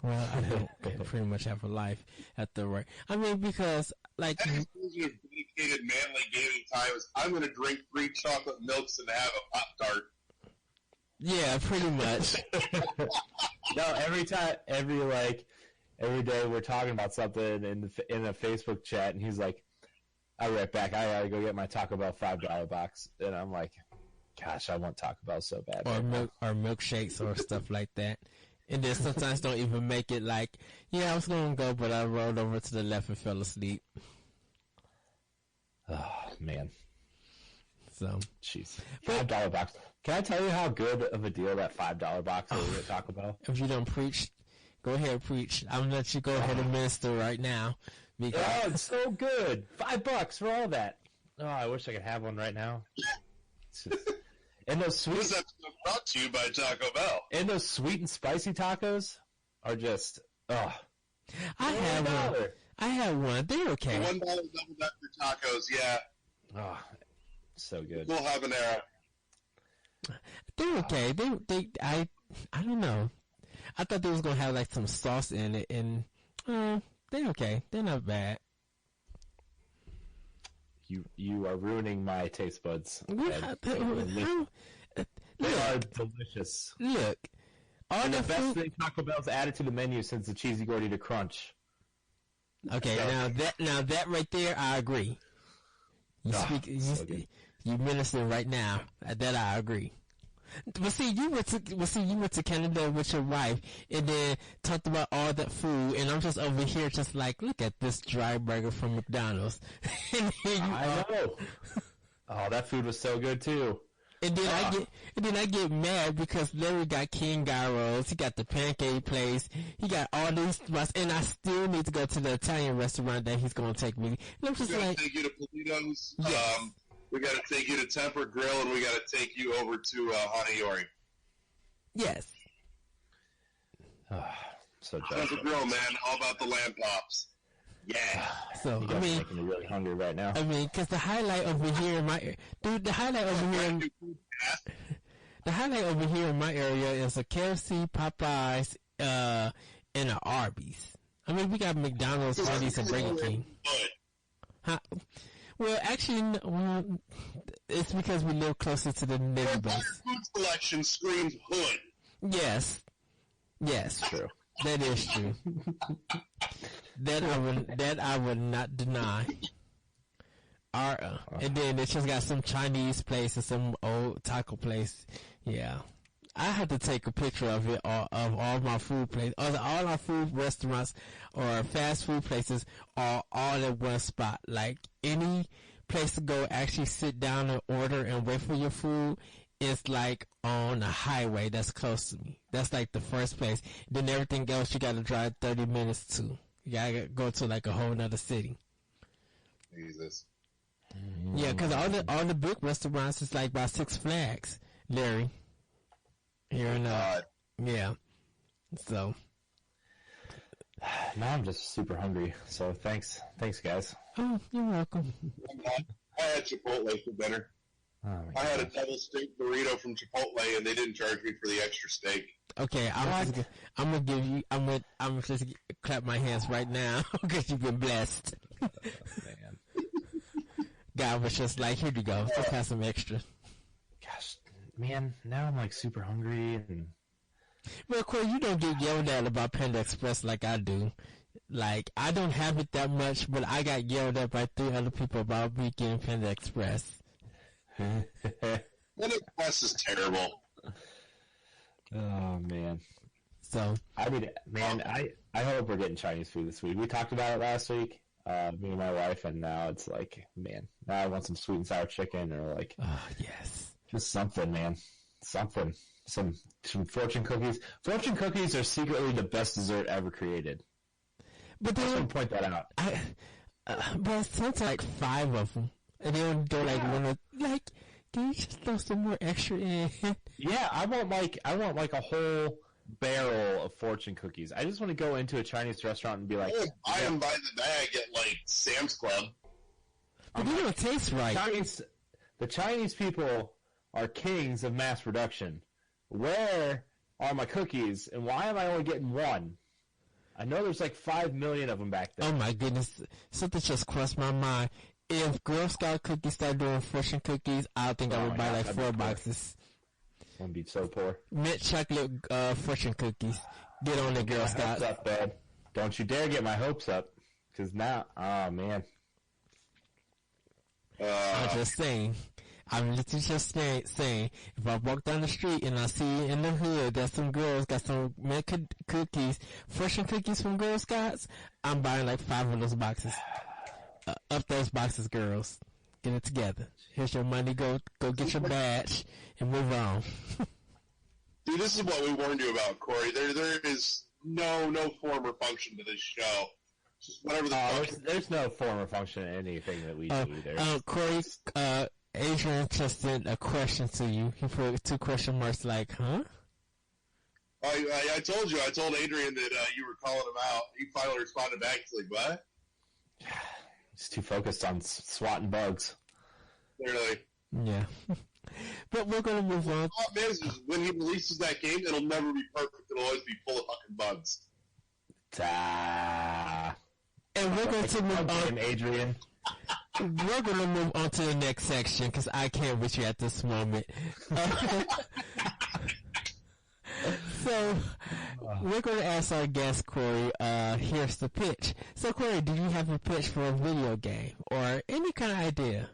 Well, I don't pretty much have a life at the right. I mean, because like that your dedicated manly gaming time is I'm going to drink 3 chocolate milks and have a Pop-Tart. Yeah, pretty much. No, every day we're talking about something in a Facebook chat, and he's like, "I'll be right back. I gotta go get my Taco Bell $5 box." And I'm like, "Gosh, I want Taco Bell so bad." Or milkshakes or stuff like that. And then sometimes don't even make it like, yeah, I was gonna go, but I rolled over to the left and fell asleep. Oh man. So, jeez, $5 box. Can I tell you how good of a deal that $5 box is at Taco Bell? If you don't preach, go ahead and preach. I'm gonna let you go ahead and minister right now. Because it's so good. $5 for all that. Oh, I wish I could have one right now. And those sweet. This episode brought to you by Taco Bell. And those sweet and spicy tacos are just I have one. They're okay. The $1 double decker tacos, yeah. Oh, so good. Full habanero. They're okay. I don't know. I thought they was gonna have like some sauce in it, and they're okay. They're not bad. You are ruining my taste buds. They are delicious. Look, all the best thing Taco Bell's added to the menu since the Cheesy Gordita Crunch. Okay, now that right there, I agree. You minister right now. That I agree. But see, you went to Canada with your wife, and then talked about all that food, and I'm just over here, just like, look at this dry burger from McDonald's. And here you I know. Oh, that food was so good too. And then I get mad because Larry got King Gyros, he got the pancake place, he got all these spots, and I still need to go to the Italian restaurant that he's gonna take me. And I'm just like, take you to Polito's. Yes. We got to take you to Temper Grill, and we got to take you over to Hanayori. Yes. So Temper Grill, man. All about the lamb pops. Yeah. So you guys are making me really hungry right now. I mean, because the highlight over here in my the highlight over here in my area is a KFC, Popeyes, and an Arby's. I mean, we got McDonald's, Wendy's, and Burger King. Huh? Well, actually, it's because we live closer to the Navy base. Your food selection screams hood. Yes, True. That is true. that I would not deny. And then it's just got some Chinese place and some old taco place. Yeah. I had to take a picture of it, of all my food places. All our food restaurants or fast food places are all at one spot. Like, any place to go actually sit down and order and wait for your food is like on a highway that's close to me. That's like the first place. Then everything else you gotta drive 30 minutes to. You gotta go to like a whole nother city. Jesus. Yeah, cause all the big restaurants is like by Six Flags, Larry. Here and yeah. So now I'm just super hungry. So thanks guys. Oh, you're welcome. I had Chipotle for dinner. I had a double steak burrito from Chipotle, and they didn't charge me for the extra steak. Okay, I'm gonna just clap my hands right now because you've been blessed. Man. God was just like, here you go, just have some extra. Gosh, man, now I'm like super hungry and. Well, Corey, you don't get yelled at about Panda Express like I do. Like, I don't have it that much, but I got yelled at by 3 other people about me getting Panda Express. Panda Express is terrible. Oh man. So I mean, man, I hope we're getting Chinese food this week. We talked about it last week, me and my wife, and now it's like, man, now I want some sweet and sour chicken or like, yes, just something, man, something, some fortune cookies. Fortune cookies are secretly the best dessert ever created. But they don't point that out. But it sounds like 5 of them, and they don't do like one of like. Can you just throw some more extra in? Yeah, I want like a whole barrel of fortune cookies. I just want to go into a Chinese restaurant and be like, buy them by the bag at like Sam's Club. But they don't taste right. The Chinese people are kings of mass production. Where are my cookies, and why am I only getting one? I know there's like 5 million of them back there. Oh my goodness, something just crossed my mind. If Girl Scout cookies start doing fortune cookies, I think I would buy like 4 boxes. Won't be so poor. Mint chocolate fortune cookies. Get on the Girl Scouts. Up, bud. Don't you dare get my hopes up. Because now, oh, man. I'm just saying. I'm literally just saying, if I walk down the street and I see in the hood that some girls got some mint cookies, fortune cookies from Girl Scouts, I'm buying like 5 of those boxes. Up those boxes, girls. Get it together. Here's your money. Go get your badge and move on. Dude, this is what we warned you about, Corey. There is no form or function to this show. Just whatever the there's no form or function in anything that we do either. Corey, Adrian just sent a question to you. He put 2 question marks like, huh? I told you. I told Adrian that you were calling him out. He finally responded back. He's like, what? He's too focused on swatting bugs. Clearly. Yeah. But we're going to move on. The problem is when he releases that game, it'll never be perfect. It'll always be full of fucking bugs. And we're going to move on. Adrian. We're going to move on to the next section because I can't with you at this moment. So, we're going to ask our guest, Corey, here's the pitch. So, Corey, do you have a pitch for a video game or any kind of idea?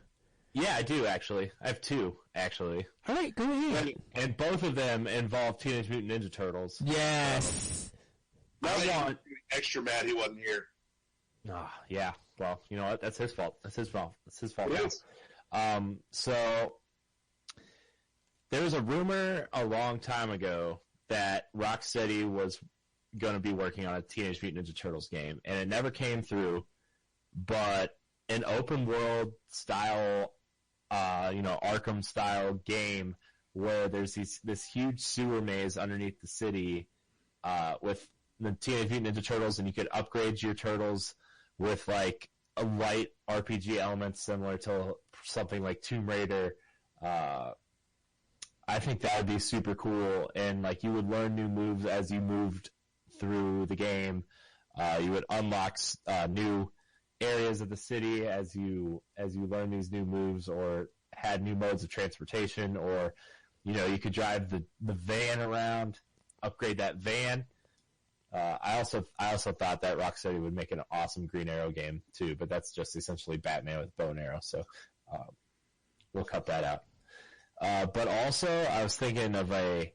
Yeah, I do, actually. I have 2, actually. All right, go ahead. And both of them involve Teenage Mutant Ninja Turtles. Yes. I want extra mad he wasn't here. Yeah. Well, you know what? That's his fault. That's his fault. Yes. So there was a rumor a long time ago that Rocksteady was going to be working on a Teenage Mutant Ninja Turtles game, and it never came through. But an open world style, Arkham style game where there's this huge sewer maze underneath the city, with the Teenage Mutant Ninja Turtles, and you could upgrade your turtles with like a light RPG element similar to something like Tomb Raider. I think that would be super cool, and like you would learn new moves as you moved through the game. You would unlock new areas of the city as you learn these new moves, or had new modes of transportation, or you could drive the van around, upgrade that van. I also thought that Rocksteady would make an awesome Green Arrow game too, but that's just essentially Batman with bow and arrow, so we'll cut that out. But also, I was thinking of a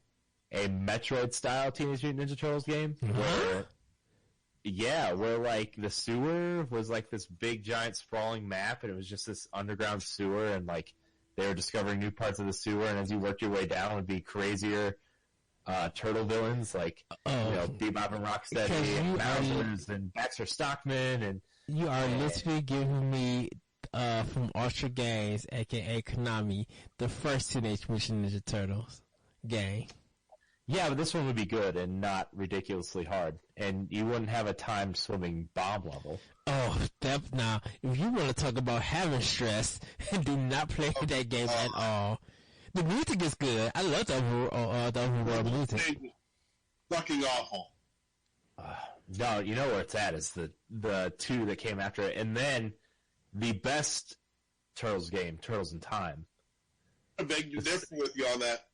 Metroid style Teenage Mutant Ninja Turtles game where like the sewer was like this big giant sprawling map, and it was just this underground sewer, and like they were discovering new parts of the sewer, and as you worked your way down, it would be crazier turtle villains like Bebop and Rocksteady and Bowser's and Baxter Stockman, and you are literally giving me from Ultra Games, aka Konami, the first Teenage Mutant Ninja Turtles game. Yeah, but this one would be good and not ridiculously hard, and you wouldn't have a timed swimming bomb level. Oh, now if you want to talk about having stress, do not play that game at all. The music is good. I love the overworld music. Fucking awful. No, you know where it's at is the 2 that came after it, and then the best Turtles game, Turtles in Time. I beg to differ with you on that.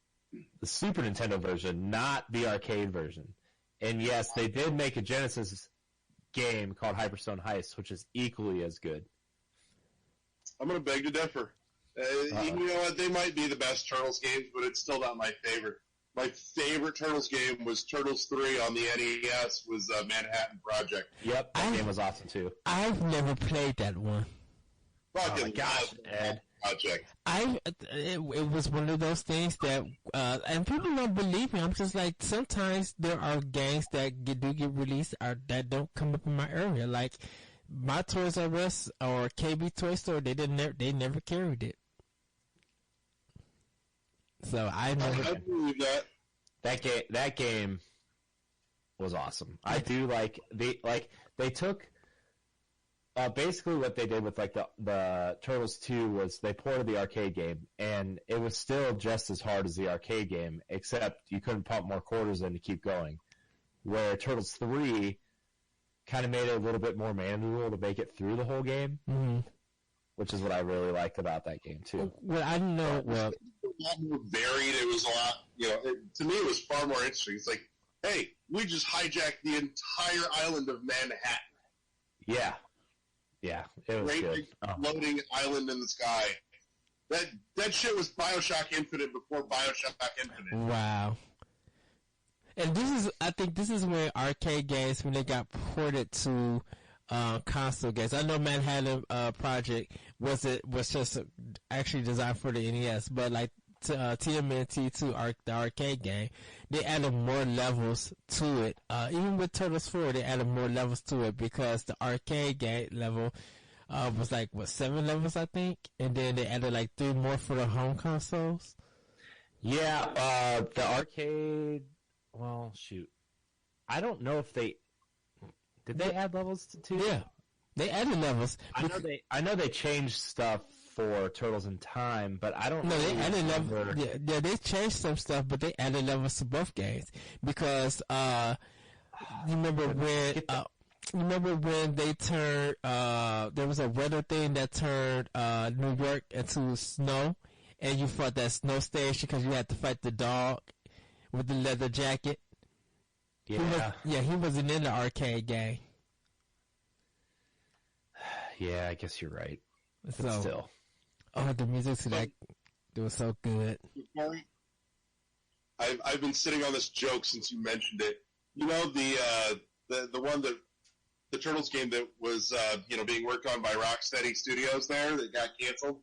The Super Nintendo version, not the arcade version. And yes, they did make a Genesis game called Hyperstone Heist, which is equally as good. I'm going to beg to differ. You know what? They might be the best Turtles games, but it's still not my favorite. My favorite Turtles game was Turtles 3 on the NES, was Manhattan Project. Yep, that game was awesome too. I've never played that one. Oh my gosh, Ed. Project. It was one of those things that, and people don't believe me. I'm just like, sometimes there are games that do get released that don't come up in my area. Like my Toys R Us or KB Toy Store, they never carried it. So I believe that. That game was awesome. I do like they took basically what they did with like the Turtles 2 was they ported the arcade game, and it was still just as hard as the arcade game, except you couldn't pump more quarters in to keep going. Where Turtles 3 kind of made it a little bit more manual to make it through the whole game. Mm-hmm. which is what I really liked about that game too. Well, I know. Well, it was a lot more varied. It was a lot, to me, it was far more interesting. It's like, hey, we just hijacked the entire island of Manhattan. Yeah. Yeah, it was Great good. big floating island in the sky. That shit was BioShock Infinite before BioShock Infinite. wow. And I think this is when arcade games, when they got ported to console games. I know Manhattan Project was just actually designed for the NES, but like TMNT 2, the arcade game, they added more levels to it. Even with Turtles 4, they added more levels to it because the arcade game level was like 7 levels, I think, and then they added like 3 more for the home consoles. Yeah, the arcade. Well, shoot, I don't know if did they add levels to 2? Yeah, they added levels. I know they changed stuff for Turtles in Time, but I don't know. No, they added levels. Yeah, they changed some stuff, but they added levels to both games because you remember when they turned there was a weather thing that turned New York into snow, and you fought that snow station because you had to fight the dog with the leather jacket. Yeah, he wasn't in the arcade game. Yeah, I guess you're right. So, but still. Oh, the music to that, it was so good. I've been sitting on this joke since you mentioned it. You know, the one that the Turtles game that was being worked on by Rocksteady Studios there that got canceled.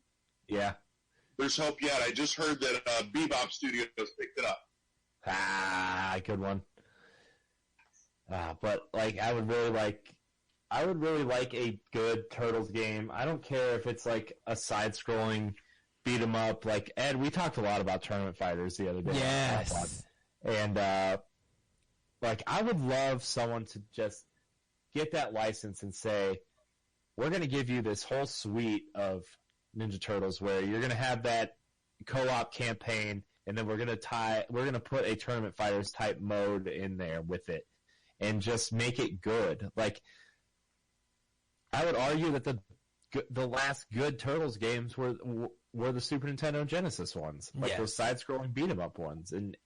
Yeah. There's hope yet. I just heard that Bebop Studios picked it up. Good one. But like, I would really like a good Turtles game. I don't care if it's like a side-scrolling beat 'em up. Like Ed, we talked a lot about Tournament Fighters the other day. Yes. And like, I would love someone to just get that license and say, we're going to give you this whole suite of Ninja Turtles where you're going to have that co-op campaign, and then we're going to put a Tournament Fighters type mode in there with it, and just make it good. Like, I would argue that the last good Turtles games were the Super Nintendo and Genesis ones, like those side-scrolling beat 'em up ones, and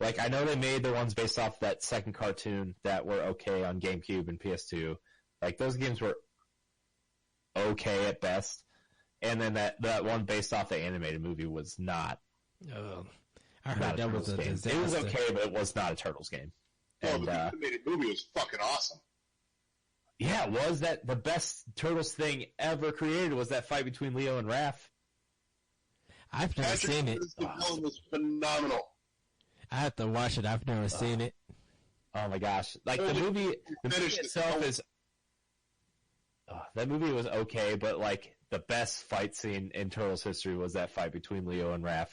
like, I know they made the ones based off that second cartoon that were okay on GameCube and PS2. Like, those games were okay at best, and then that one based off the animated movie was not. I heard that was a disaster. It was okay, but it was not a Turtles game. Well, the animated movie was fucking awesome. Yeah, was that the best Turtles thing ever created? Was that fight between Leo and Raph? I've never seen it. The villain was phenomenal. I have to watch it. I've never seen it. Oh my gosh! Like, the movie itself is. That movie was okay, but like, the best fight scene in Turtles history was that fight between Leo and Raph.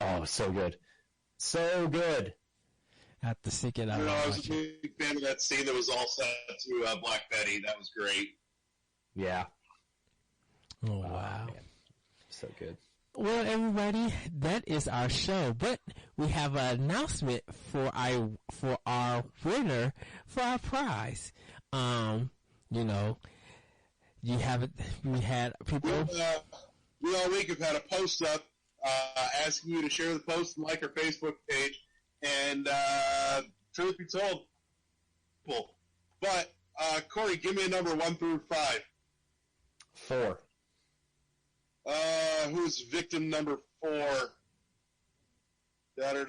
Oh, so good, so good. I have to seek it out. I was a big fan of that scene that was all set to Black Betty. That was great. Yeah. Oh, wow. Man. So good. Well, everybody, that is our show. But we have an announcement for our winner for our prize. You haven't. We had people. We all week have had a post up asking you to share the post and like our Facebook page. And truth be told, but Corey, give me a number 1 through 5. 4. Who's victim number 4? Daughter.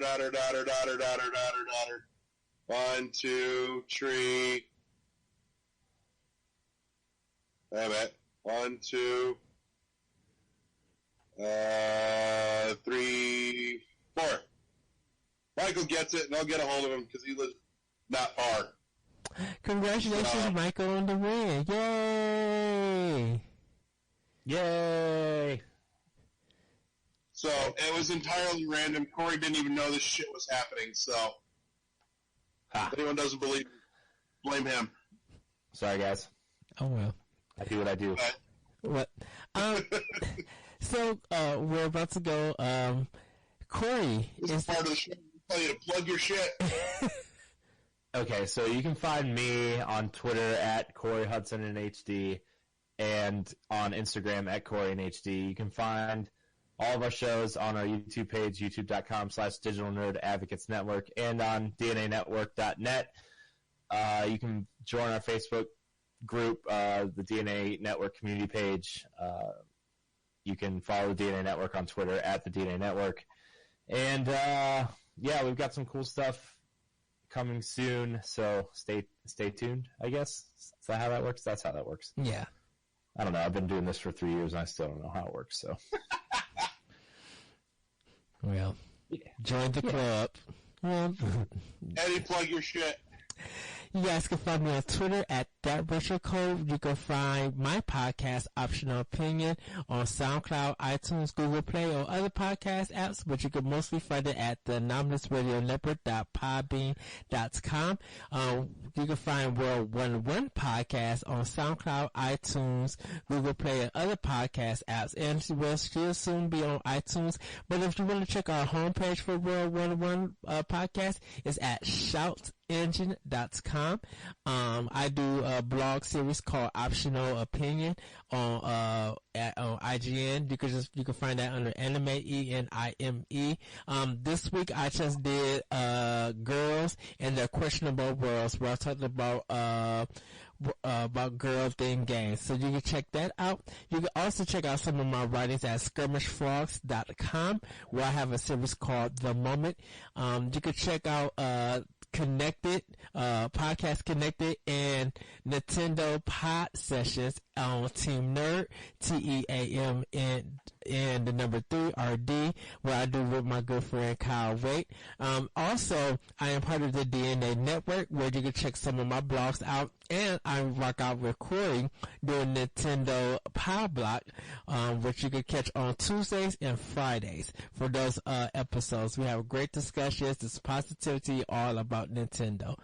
1, 2, 3. Wait a minute. 1, 2, 3, 4. Michael gets it, and I'll get a hold of him because he lives not far. Congratulations, Michael, on the win! Yay! Yay! So it was entirely random. Corey didn't even know this shit was happening. So if anyone doesn't believe me, blame him. Sorry, guys. Oh well. I do what I do. What? So we're about to go. Corey, this is part of the show. Tell you to plug your shit. Okay, so you can find me on Twitter at Corey Hudson in HD. and on Instagram at Corey and HD. You can find all of our shows on our YouTube page, youtube.com/Digital Nerd Advocates Network, and on DNAnetwork.net. You can join our Facebook group, the DNA Network community page. You can follow the DNA Network on Twitter at the DNA Network. And, yeah, we've got some cool stuff coming soon, so stay tuned, I guess. Is that how that works? That's how that works. Yeah. I don't know. I've been doing this for 3 years, and I still don't know how it works, so. Well, join the club. Well, Eddie, plug your shit. you guys can find me on Twitter at ThatRachelCode. You can find my podcast, Optional Opinion, on SoundCloud, iTunes, Google Play, or other podcast apps, but you can mostly find it at the AnomousRadioNetwork.podbean.com. You can find World 101 Podcast on SoundCloud, iTunes, Google Play, and other podcast apps, and will still soon be on iTunes. But if you want to check our homepage for World 101 Podcast, it's at shoutengine.com. I do a blog series called Optional Opinion on IGN. You can find that under Anime ENIME. This week I just did girls and their questionable worlds, where I talked about girl thing games. So you can check that out. You can also check out some of my writings at skirmishfrogs.com, where I have a series called The Moment. You can check out Connected, Podcast Connected, and Nintendo Pod Sessions on Team Nerd, TEAM, and the number 3 RD, where I do with my good friend Kyle Waite. Also, I am part of the DNA Network, where you can check some of my blogs out, and I rock out with Corey doing Nintendo Power Block, which you can catch on Tuesdays and Fridays. For those episodes, we have great discussions. It's positivity all about Nintendo.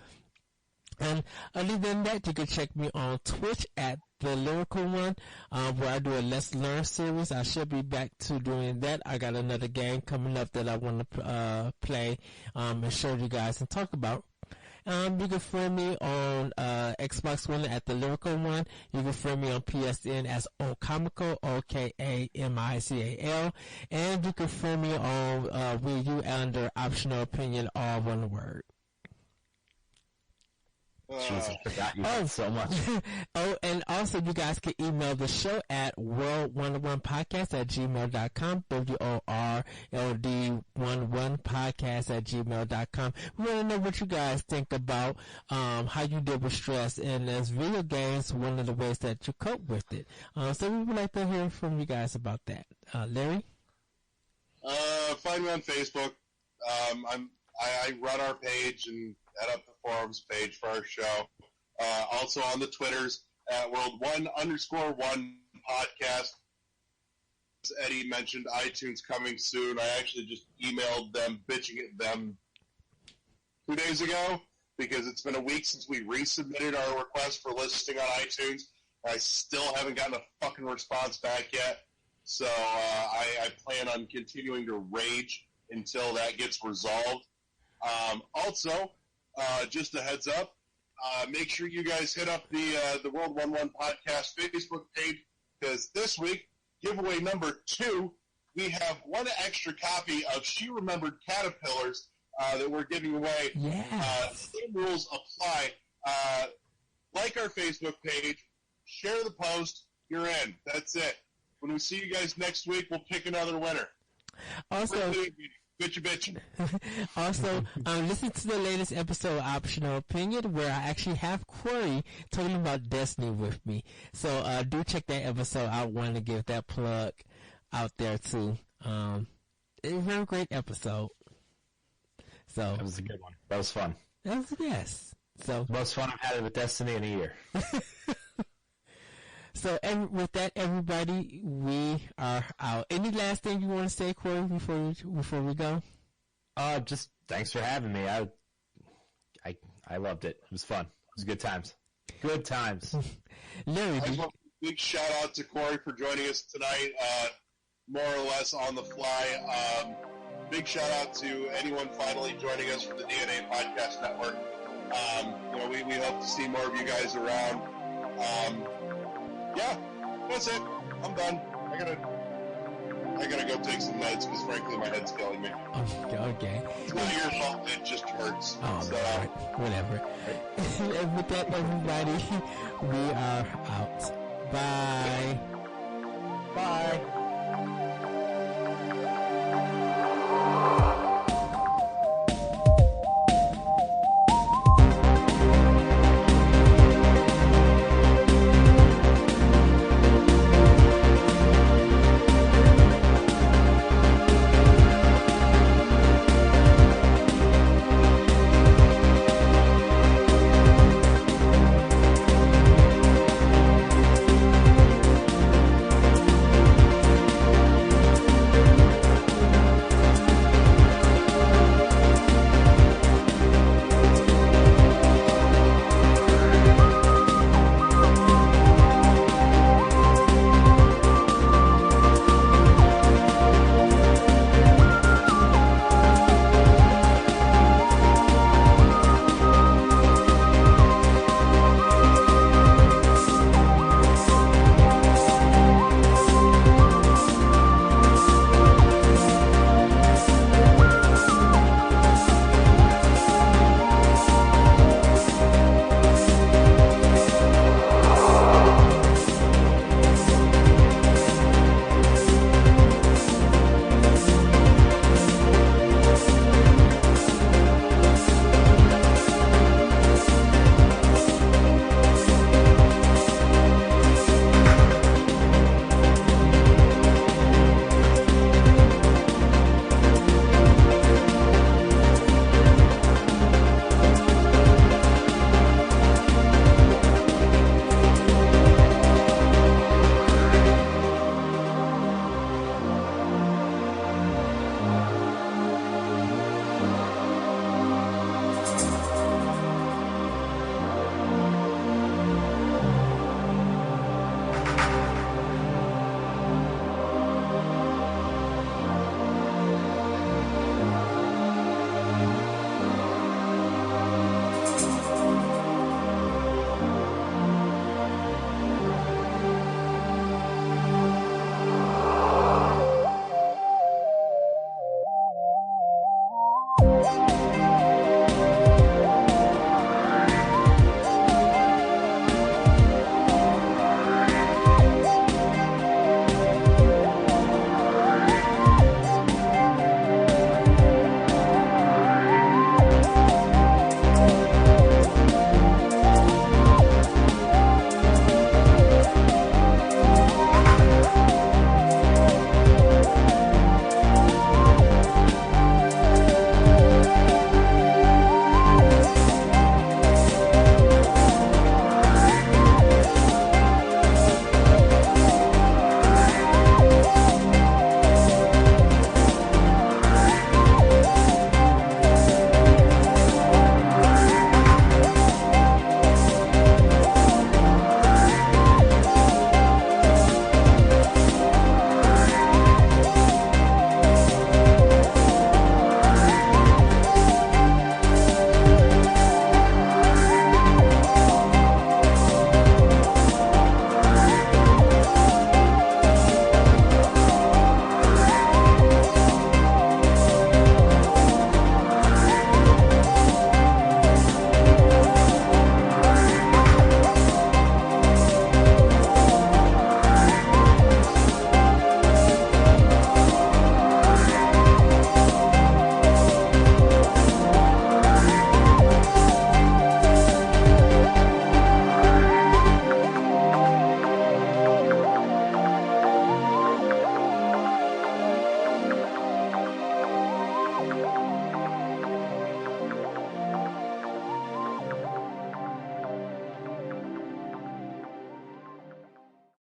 And other than that, you can check me on Twitch at The Lyrical One, where I do a Let's Learn series. I should be back to doing that. I got another game coming up that I want to play and show you guys and talk about. You can find me on Xbox One at The Lyrical One. You can find me on PSN as Okamical, OKAMICAL. And you can find me on Wii U under Optional Opinion, all one word. Jesus, I forgot you so much. Oh, and also you guys can email the show at world101podcast@gmail.com, WORLD11podcast@gmail.com. We want to know what you guys think about how you deal with stress, and as video games, one of the ways that you cope with it. So we would like to hear from you guys about that. Larry? Find me on Facebook. I run our page and head up the forums page for our show. Also on the Twitters at World1_1 Podcast. As Eddie mentioned, iTunes coming soon. I actually just emailed them, bitching at them 2 days ago, because it's been a week since we resubmitted our request for listing on iTunes. I still haven't gotten a fucking response back yet. So I plan on continuing to rage until that gets resolved. Also, just a heads up, make sure you guys hit up the World 101 Podcast Facebook page, because this week, giveaway number 2, we have one extra copy of She Remembered Caterpillars that we're giving away. Yeah. Same rules apply. Like our Facebook page, share the post, you're in. That's it. When we see you guys next week, we'll pick another winner. Also, bitch. Also, listen to the latest episode of Optional Opinion, where I actually have Corey talking about Destiny with me. So do check that episode out. I want to give that plug out there too. It was a very great episode. So That was a good one. That was fun. Yes. So Most fun I've had with Destiny in a year. So, and with that, everybody, we are out. Any last thing you want to say, Corey, before we go? Just thanks for having me. I loved it. It was fun. It was good times. Good times. Larry, I just want a big shout out to Corey for joining us tonight, more or less on the fly. Big shout out to anyone finally joining us for the DNA Podcast Network. We hope to see more of you guys around. Yeah, That's it. I'm done. I gotta go take some meds because frankly my head's killing me. Okay. It's not your fault. It just hurts. Oh, so, right. Whatever. And with that, everybody, we are out. Bye.